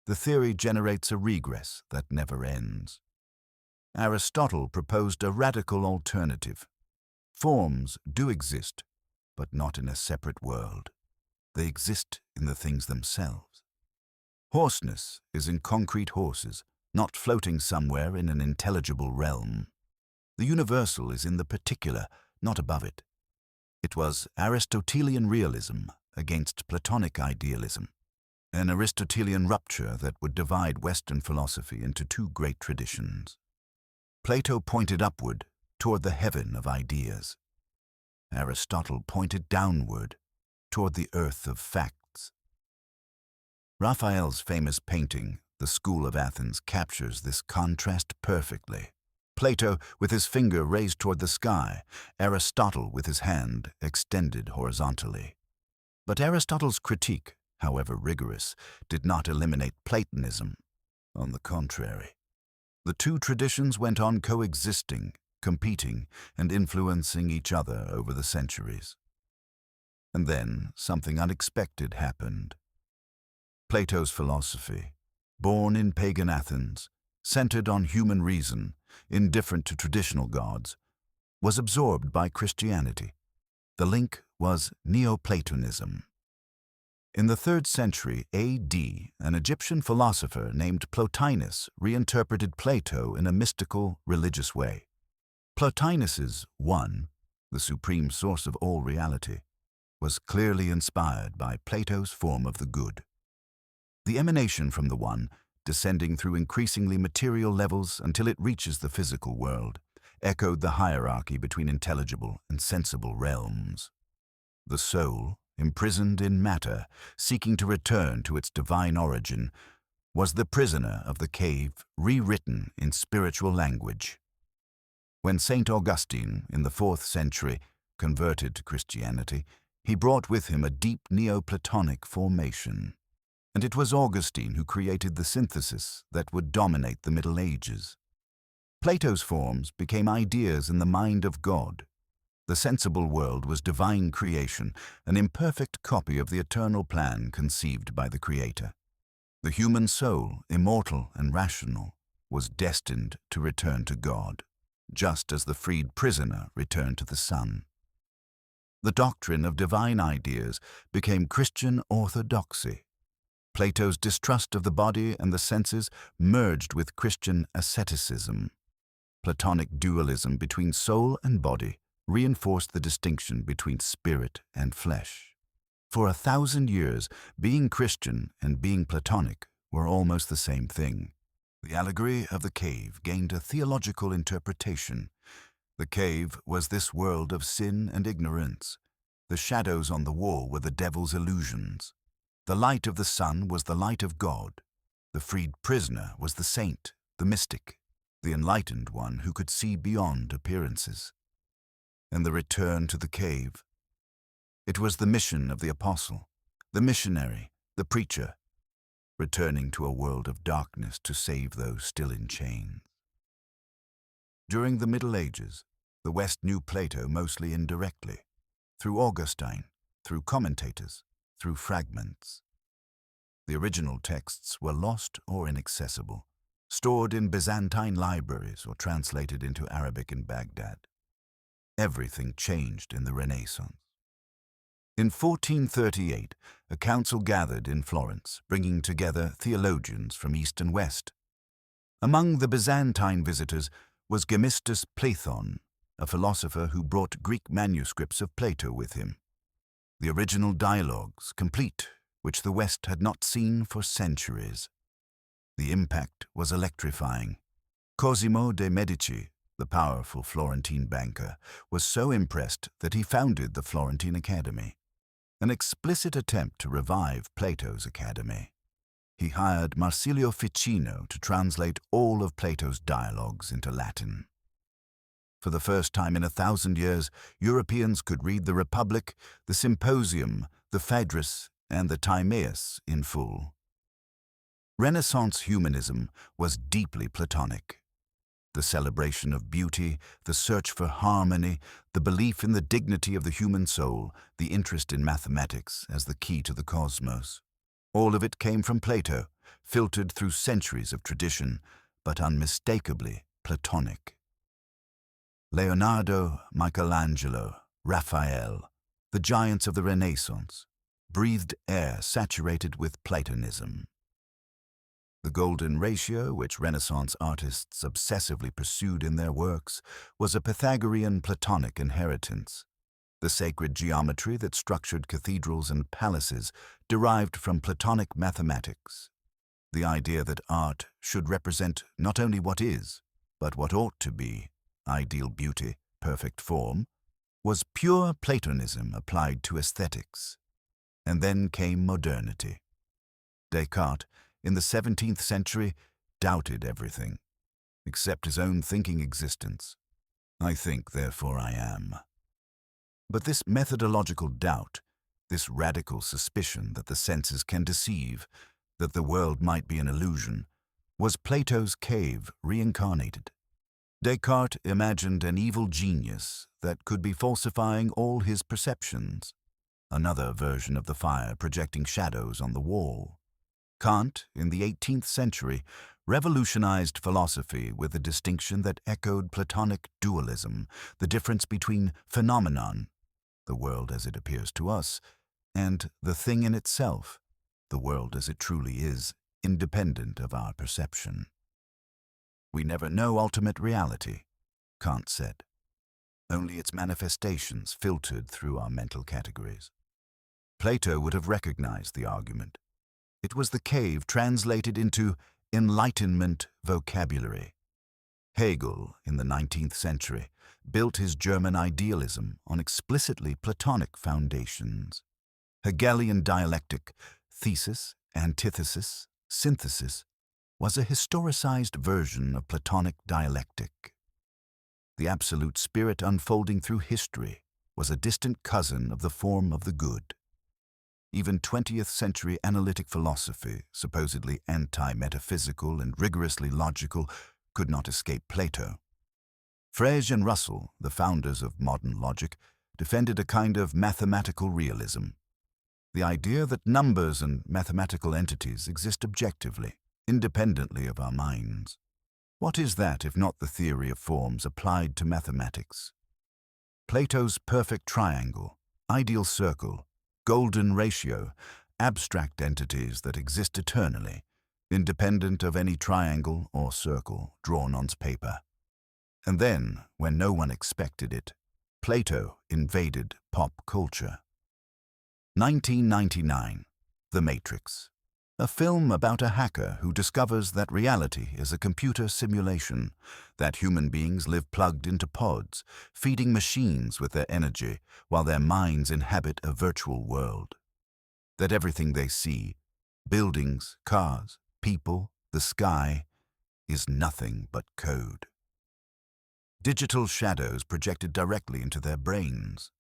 The theory generates a regress that never ends. Aristotle proposed a radical alternative. Forms do exist, but not in a separate world. They exist in the things themselves. Horseness is in concrete horses, not floating somewhere in an intelligible realm. The universal is in the particular, not above it. It was Aristotelian realism against Platonic idealism, an Aristotelian rupture that would divide Western philosophy into two great traditions. Plato pointed upward, toward the heaven of ideas. Aristotle pointed downward, toward the earth of facts. Raphael's famous painting, The School of Athens, captures this contrast perfectly. Plato with his finger raised toward the sky, Aristotle with his hand extended horizontally. But Aristotle's critique, however rigorous, did not eliminate Platonism. On the contrary, The two traditions went on coexisting, competing, and influencing each other over the centuries. And then something unexpected happened. Plato's philosophy, born in pagan Athens, centered on human reason, indifferent to traditional gods, was absorbed by Christianity. The link was Neoplatonism. In the 3rd century A.D., an Egyptian philosopher named Plotinus reinterpreted Plato in a mystical, religious way. Plotinus's One, the supreme source of all reality, was clearly inspired by Plato's form of the good. The emanation from the One, descending through increasingly material levels until it reaches the physical world, echoed the hierarchy between intelligible and sensible realms. The soul, imprisoned in matter, seeking to return to its divine origin, was the prisoner of the cave rewritten in spiritual language. When St. Augustine, in the 4th century, converted to Christianity, he brought with him a deep Neoplatonic formation. And it was Augustine who created the synthesis that would dominate the Middle Ages. Plato's forms became ideas in the mind of God. The sensible world was divine creation, an imperfect copy of the eternal plan conceived by the Creator. The human soul, immortal and rational, was destined to return to God, just as the freed prisoner returned to the sun. The doctrine of divine ideas became Christian orthodoxy. Plato's distrust of the body and the senses merged with Christian asceticism. Platonic dualism between soul and body reinforced the distinction between spirit and flesh. For 1,000 years, being Christian and being Platonic were almost the same thing. The allegory of the cave gained a theological interpretation. The cave was this world of sin and ignorance. The shadows on the wall were the devil's illusions. The light of the sun was the light of God. The freed prisoner was the saint, the mystic, the enlightened one who could see beyond appearances. And the return to the cave. It was the mission of the apostle, the missionary, the preacher, returning to a world of darkness to save those still in chains. During the Middle Ages, the West knew Plato mostly indirectly, through Augustine, through commentators, through fragments. The original texts were lost or inaccessible, stored in Byzantine libraries or translated into Arabic in Baghdad. Everything changed in the Renaissance. In 1438, a council gathered in Florence, bringing together theologians from East and West. Among the Byzantine visitors was Gemistus Platon, a philosopher who brought Greek manuscripts of Plato with him. The original dialogues, complete, which the West had not seen for centuries. The impact was electrifying. Cosimo de' Medici, the powerful Florentine banker, was so impressed that he founded the Florentine Academy, an explicit attempt to revive Plato's academy. He hired Marsilio Ficino to translate all of Plato's dialogues into Latin. For the first time in 1,000 years, Europeans could read the Republic, the Symposium, the Phaedrus, and the Timaeus in full. Renaissance humanism was deeply Platonic. The celebration of beauty, the search for harmony, the belief in the dignity of the human soul, the interest in mathematics as the key to the cosmos. All of it came from Plato, filtered through centuries of tradition, but unmistakably Platonic. Leonardo, Michelangelo, Raphael, the giants of the Renaissance, breathed air saturated with Platonism. The golden ratio, which Renaissance artists obsessively pursued in their works, was a Pythagorean Platonic inheritance. The sacred geometry that structured cathedrals and palaces derived from Platonic mathematics. The idea that art should represent not only what is, but what ought to be, ideal beauty, perfect form, was pure Platonism applied to aesthetics. And then came modernity. Descartes, in the 17th century, doubted everything, except his own thinking existence. I think, therefore I am. But this methodological doubt, this radical suspicion that the senses can deceive, that the world might be an illusion, Was Plato's cave reincarnated? Descartes imagined an evil genius that could be falsifying all his perceptions, another version of the fire projecting shadows on the wall. Kant, in the 18th century, revolutionized philosophy with a distinction that echoed Platonic dualism, the difference between phenomenon, the world as it appears to us, and the thing in itself, the world as it truly is, independent of our perception. We never know ultimate reality, Kant said, only its manifestations filtered through our mental categories. Plato would have recognized the argument. It was the cave translated into Enlightenment vocabulary. Hegel, in the 19th century, built his German idealism on explicitly Platonic foundations. Hegelian dialectic, thesis, antithesis, synthesis, was a historicized version of Platonic dialectic. The absolute spirit unfolding through history was a distant cousin of the form of the good. Even 20th century analytic philosophy, supposedly anti-metaphysical and rigorously logical, could not escape Plato. Frege and Russell, the founders of modern logic, defended a kind of mathematical realism. The idea that numbers and mathematical entities exist objectively, independently of our minds. What is that if not the theory of forms applied to mathematics? Plato's perfect triangle, ideal circle, golden ratio, abstract entities that exist eternally, independent of any triangle or circle drawn on paper. And then, when no one expected it, Plato invaded pop culture. 1999, The Matrix. A film about a hacker who discovers that reality is a computer simulation, that human beings live plugged into pods, feeding machines with their energy while their minds inhabit a virtual world. That everything they see, buildings, cars, people, the sky, is nothing but code. Digital shadows projected directly into their brains.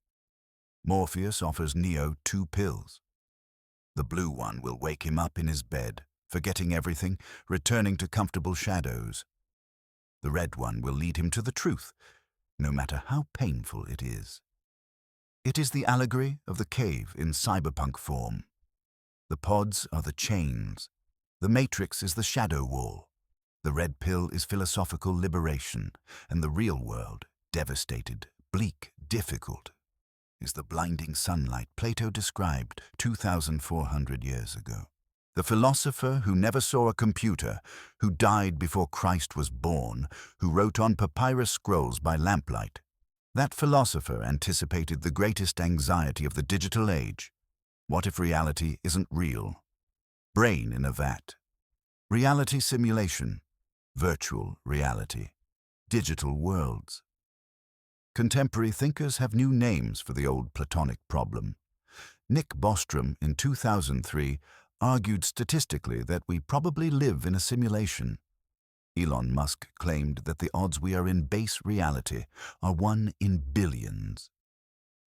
Morpheus offers Neo 2 pills. The blue one will wake him up in his bed, forgetting everything, returning to comfortable shadows. The red one will lead him to the truth, no matter how painful it is. It is the allegory of the cave in cyberpunk form. The pods are the chains. The matrix is the shadow wall. The red pill is philosophical liberation, and the real world, devastated, bleak, difficult, is the blinding sunlight Plato described 2,400 years ago. The philosopher who never saw a computer, who died before Christ was born, who wrote on papyrus scrolls by lamplight. That philosopher anticipated the greatest anxiety of the digital age. What if reality isn't real? Brain in a vat. Reality simulation. Virtual reality. Digital worlds. Contemporary thinkers have new names for the old Platonic problem. Nick Bostrom, in 2003, argued statistically that we probably live in a simulation. Elon Musk claimed that the odds we are in base reality are 1 in billions.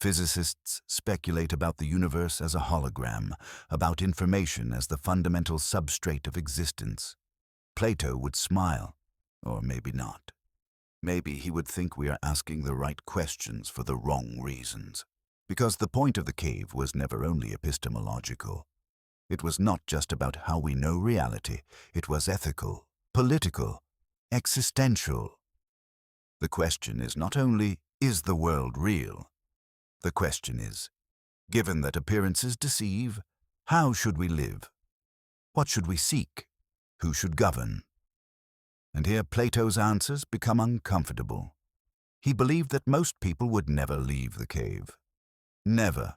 Physicists speculate about the universe as a hologram, about information as the fundamental substrate of existence. Plato would smile, or maybe not. Maybe he would think we are asking the right questions for the wrong reasons. Because the point of the cave was never only epistemological. It was not just about how we know reality. It was ethical, political, existential. The question is not only, is the world real? The question is, given that appearances deceive, how should we live? What should we seek? Who should govern? And here Plato's answers become uncomfortable. He believed that most people would never leave the cave. Never.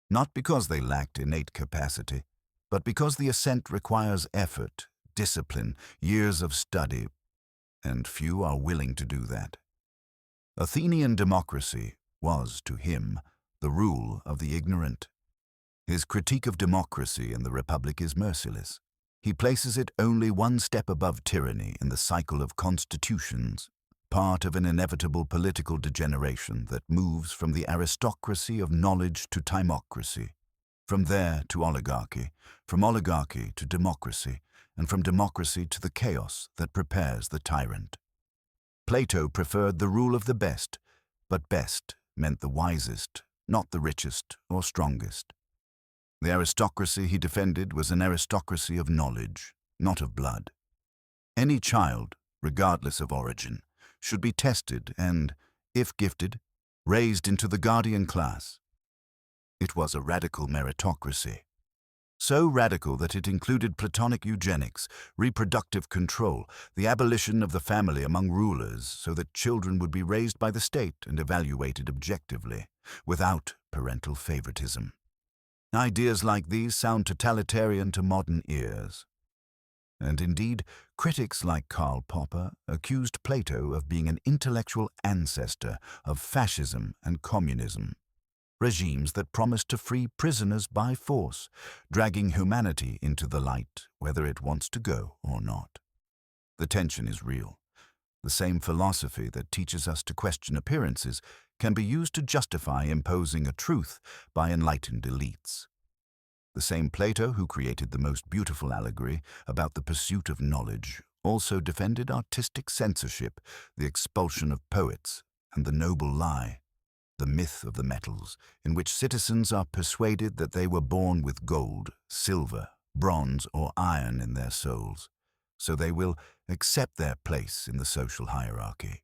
Not because they lacked innate capacity, but because the ascent requires effort, discipline, years of study, and few are willing to do that. Athenian democracy was, to him, the rule of the ignorant. His critique of democracy in the Republic is merciless. He places it only one step above tyranny in the cycle of constitutions, part of an inevitable political degeneration that moves from the aristocracy of knowledge to timocracy. From there to oligarchy, from oligarchy to democracy, and from democracy to the chaos that prepares the tyrant. Plato preferred the rule of the best, but best meant the wisest, not the richest or strongest. The aristocracy he defended was an aristocracy of knowledge, not of blood. Any child, regardless of origin, should be tested and, if gifted, raised into the guardian class. It was a radical meritocracy. So radical that it included Platonic eugenics, reproductive control, the abolition of the family among rulers so that children would be raised by the state and evaluated objectively, without parental favoritism. Ideas like these sound totalitarian to modern ears. And indeed, critics like Karl Popper accused Plato of being an intellectual ancestor of fascism and communism, regimes that promised to free prisoners by force, dragging humanity into the light, whether it wants to go or not. The tension is real. The same philosophy that teaches us to question appearances can be used to justify imposing a truth by enlightened elites. The same Plato who created the most beautiful allegory about the pursuit of knowledge also defended artistic censorship, the expulsion of poets, and the noble lie, the myth of the metals, in which citizens are persuaded that they were born with gold, silver, bronze, or iron in their souls, so they will accept their place in the social hierarchy.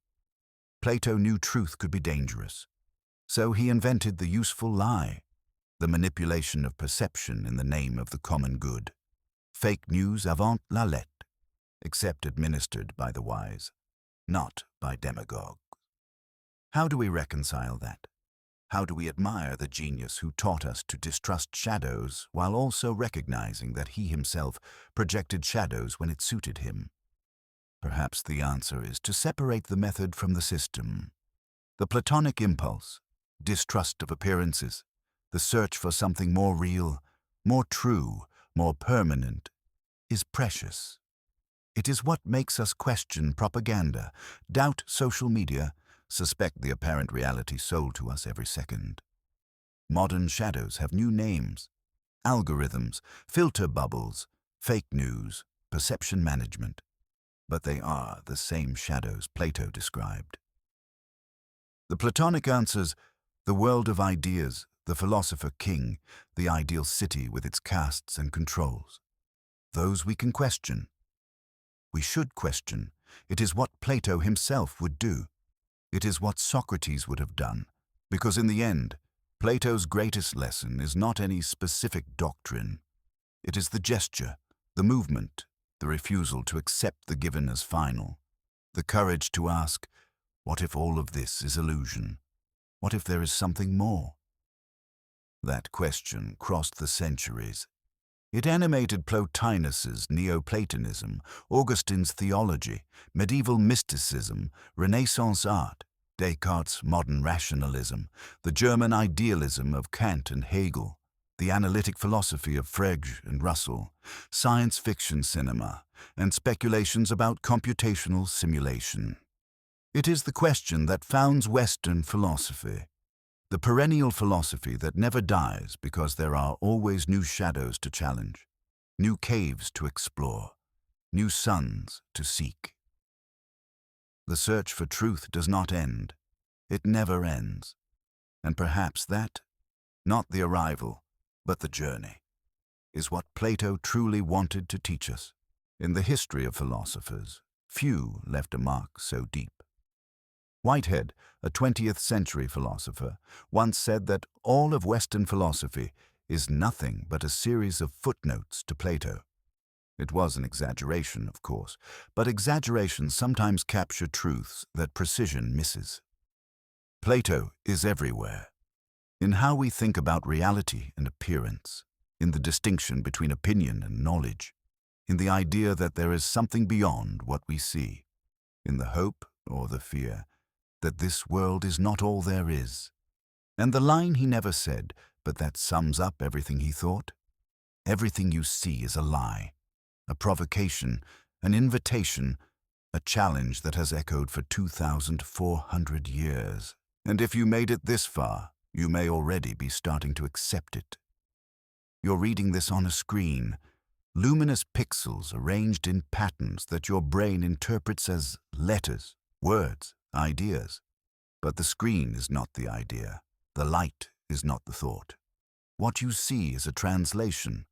Plato knew truth could be dangerous, so he invented the useful lie, the manipulation of perception in the name of the common good. Fake news avant la lettre, except administered by the wise, not by demagogues. How do we reconcile that? How do we admire the genius who taught us to distrust shadows while also recognizing that he himself projected shadows when it suited him? Perhaps the answer is to separate the method from the system. The Platonic impulse, distrust of appearances, the search for something more real, more true, more permanent, is precious. It is what makes us question propaganda, doubt social media, suspect the apparent reality sold to us every second. Modern shadows have new names: algorithms, filter bubbles, fake news, perception management. But they are the same shadows Plato described. The Platonic answers, the world of ideas, the philosopher king, the ideal city with its castes and controls. Those we can question. We should question. It is what Plato himself would do. It is what Socrates would have done, because in the end, Plato's greatest lesson is not any specific doctrine. It is the gesture, the movement, the refusal to accept the given as final, the courage to ask, what if all of this is illusion? What if there is something more? That question crossed the centuries. It animated Plotinus's Neoplatonism, Augustine's theology, medieval mysticism, Renaissance art, Descartes' modern rationalism, the German idealism of Kant and Hegel, the analytic philosophy of Frege and Russell, science fiction cinema, and speculations about computational simulation. It is the question that founds Western philosophy, the perennial philosophy that never dies because there are always new shadows to challenge, new caves to explore, new suns to seek. The search for truth does not end. It never ends. And perhaps that, not the arrival, but the journey, is what Plato truly wanted to teach us. In the history of philosophers, few left a mark so deep. Whitehead, a 20th century philosopher, once said that all of Western philosophy is nothing but a series of footnotes to Plato. It was an exaggeration, of course, but exaggerations sometimes capture truths that precision misses. Plato is everywhere, in how we think about reality and appearance, in the distinction between opinion and knowledge, in the idea that there is something beyond what we see, in the hope or the fear that this world is not all there is. And the line he never said, but that sums up everything he thought: everything you see is a lie, a provocation, an invitation, a challenge that has echoed for 2,400 years. And if you made it this far, you may already be starting to accept it. You're reading this on a screen, luminous pixels arranged in patterns that your brain interprets as letters, words, ideas. But the screen is not the idea. The light is not the thought. What you see is a translation,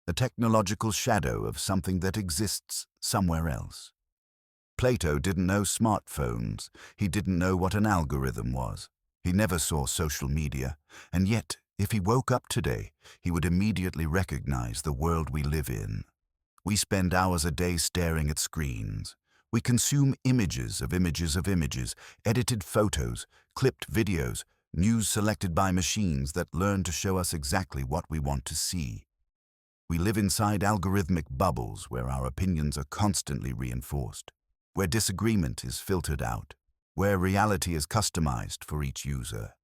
a technological shadow of something that exists somewhere else. Plato didn't know smartphones. He didn't know what an algorithm was. He never saw social media. And yet, if he woke up today, he would immediately recognize the world we live in. We spend hours a day staring at screens. We consume images of images of images, edited photos, clipped videos, news selected by machines that learn to show us exactly what we want to see. We live inside algorithmic bubbles where our opinions are constantly reinforced, where disagreement is filtered out, where reality is customized for each user.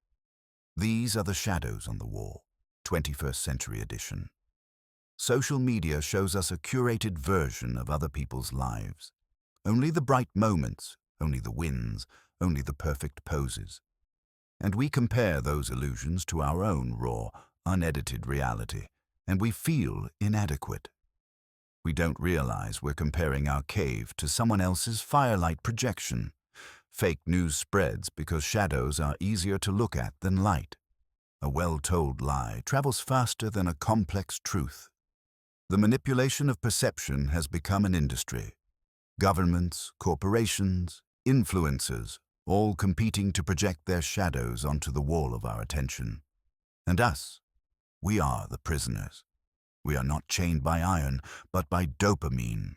These are the shadows on the wall, 21st century edition. Social media shows us a curated version of other people's lives. Only the bright moments, only the wins, only the perfect poses. And we compare those illusions to our own raw, unedited reality, and we feel inadequate. We don't realize we're comparing our cave to someone else's firelight projection. Fake news spreads because shadows are easier to look at than light. A well-told lie travels faster than a complex truth. The manipulation of perception has become an industry. Governments, corporations, influencers, all competing to project their shadows onto the wall of our attention. And us, we are the prisoners. We are not chained by iron, but by dopamine.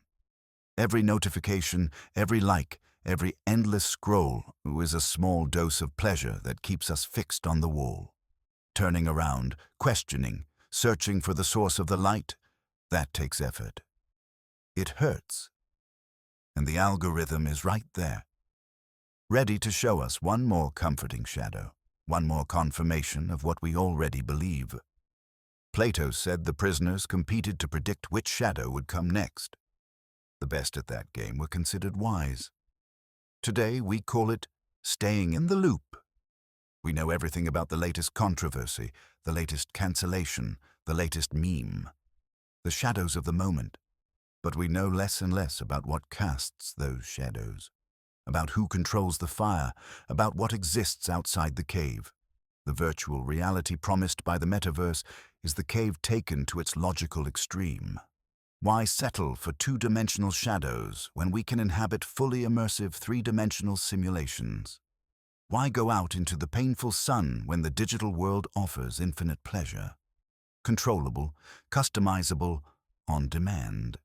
Every notification, every like, every endless scroll is a small dose of pleasure that keeps us fixed on the wall. Turning around, questioning, searching for the source of the light, that takes effort. It hurts. And the algorithm is right there, ready to show us one more comforting shadow, one more confirmation of what we already believe. Plato said the prisoners competed to predict which shadow would come next. The best at that game were considered wise. Today we call it staying in the loop. We know everything about the latest controversy, the latest cancellation, the latest meme, the shadows of the moment. But we know less and less about what casts those shadows, about who controls the fire, about what exists outside the cave. The virtual reality promised by the metaverse is the cave taken to its logical extreme. Why settle for two-dimensional shadows when we can inhabit fully immersive three-dimensional simulations? Why go out into the painful sun when the digital world offers infinite pleasure? Controllable, customizable, on demand.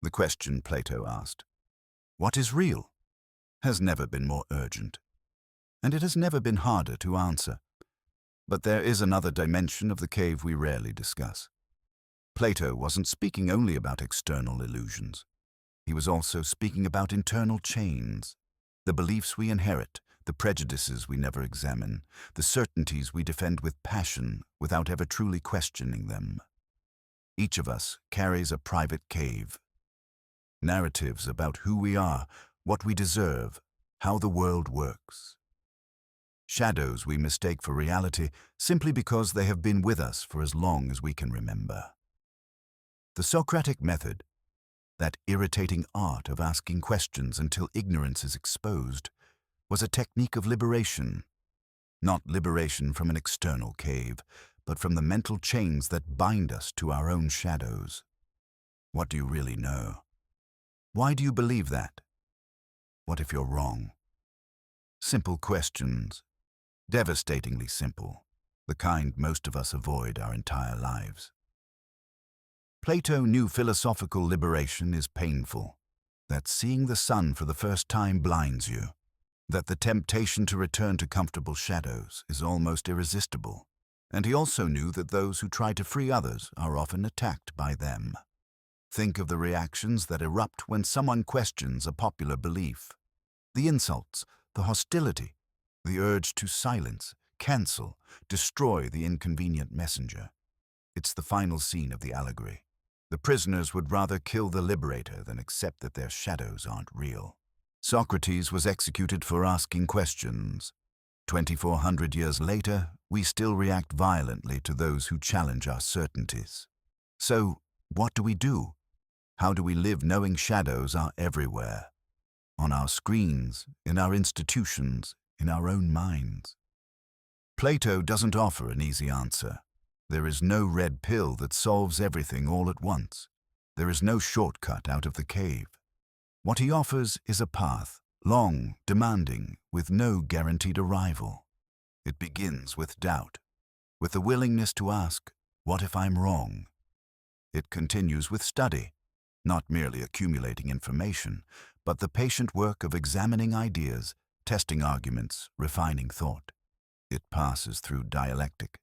The question Plato asked, "What is real?" has never been more urgent, and it has never been harder to answer. But there is another dimension of the cave we rarely discuss. Plato wasn't speaking only about external illusions. He was also speaking about internal chains, the beliefs we inherit, the prejudices we never examine, the certainties we defend with passion without ever truly questioning them. Each of us carries a private cave. Narratives about who we are, what we deserve, how the world works. Shadows we mistake for reality simply because they have been with us for as long as we can remember. The Socratic method, that irritating art of asking questions until ignorance is exposed, was a technique of liberation. Not liberation from an external cave, but from the mental chains that bind us to our own shadows. What do you really know? Why do you believe that? What if you're wrong? Simple questions. Devastatingly simple. The kind most of us avoid our entire lives. Plato knew philosophical liberation is painful, that seeing the sun for the first time blinds you, that the temptation to return to comfortable shadows is almost irresistible, and he also knew that those who try to free others are often attacked by them. Think of the reactions that erupt when someone questions a popular belief. The insults, the hostility, the urge to silence, cancel, destroy the inconvenient messenger. It's the final scene of the Allegory. The prisoners would rather kill the liberator than accept that their shadows aren't real. Socrates was executed for asking questions. 2,400 years later, we still react violently to those who challenge our certainties. So, what do we do? How do we live knowing shadows are everywhere? On our screens, in our institutions, in our own minds. Plato doesn't offer an easy answer. There is no red pill that solves everything all at once. There is no shortcut out of the cave. What he offers is a path, long, demanding, with no guaranteed arrival. It begins with doubt, with the willingness to ask, what if I'm wrong? It continues with study, not merely accumulating information, but the patient work of examining ideas, testing arguments, refining thought. It passes through dialectic,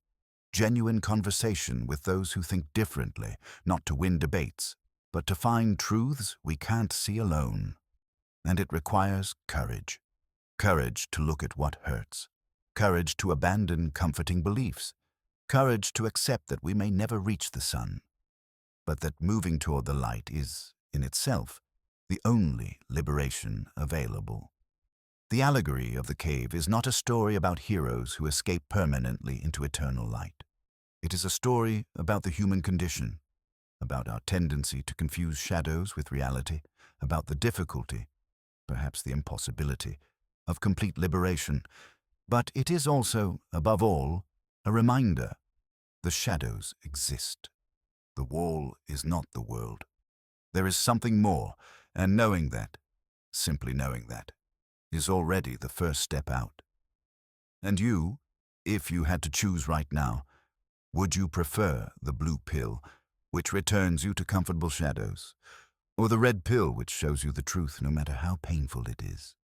genuine conversation with those who think differently, not to win debates, but to find truths we can't see alone. And it requires courage. Courage to look at what hurts. Courage to abandon comforting beliefs. Courage to accept that we may never reach the sun, but that moving toward the light is, in itself, the only liberation available. The allegory of the cave is not a story about heroes who escape permanently into eternal light. It is a story about the human condition, about our tendency to confuse shadows with reality, about the difficulty, perhaps the impossibility, of complete liberation. But it is also, above all, a reminder: the shadows exist. The wall is not the world. There is something more, and knowing that, simply knowing that, is already the first step out. And you, if you had to choose right now, would you prefer the blue pill, which returns you to comfortable shadows, or the red pill which shows you the truth no matter how painful it is?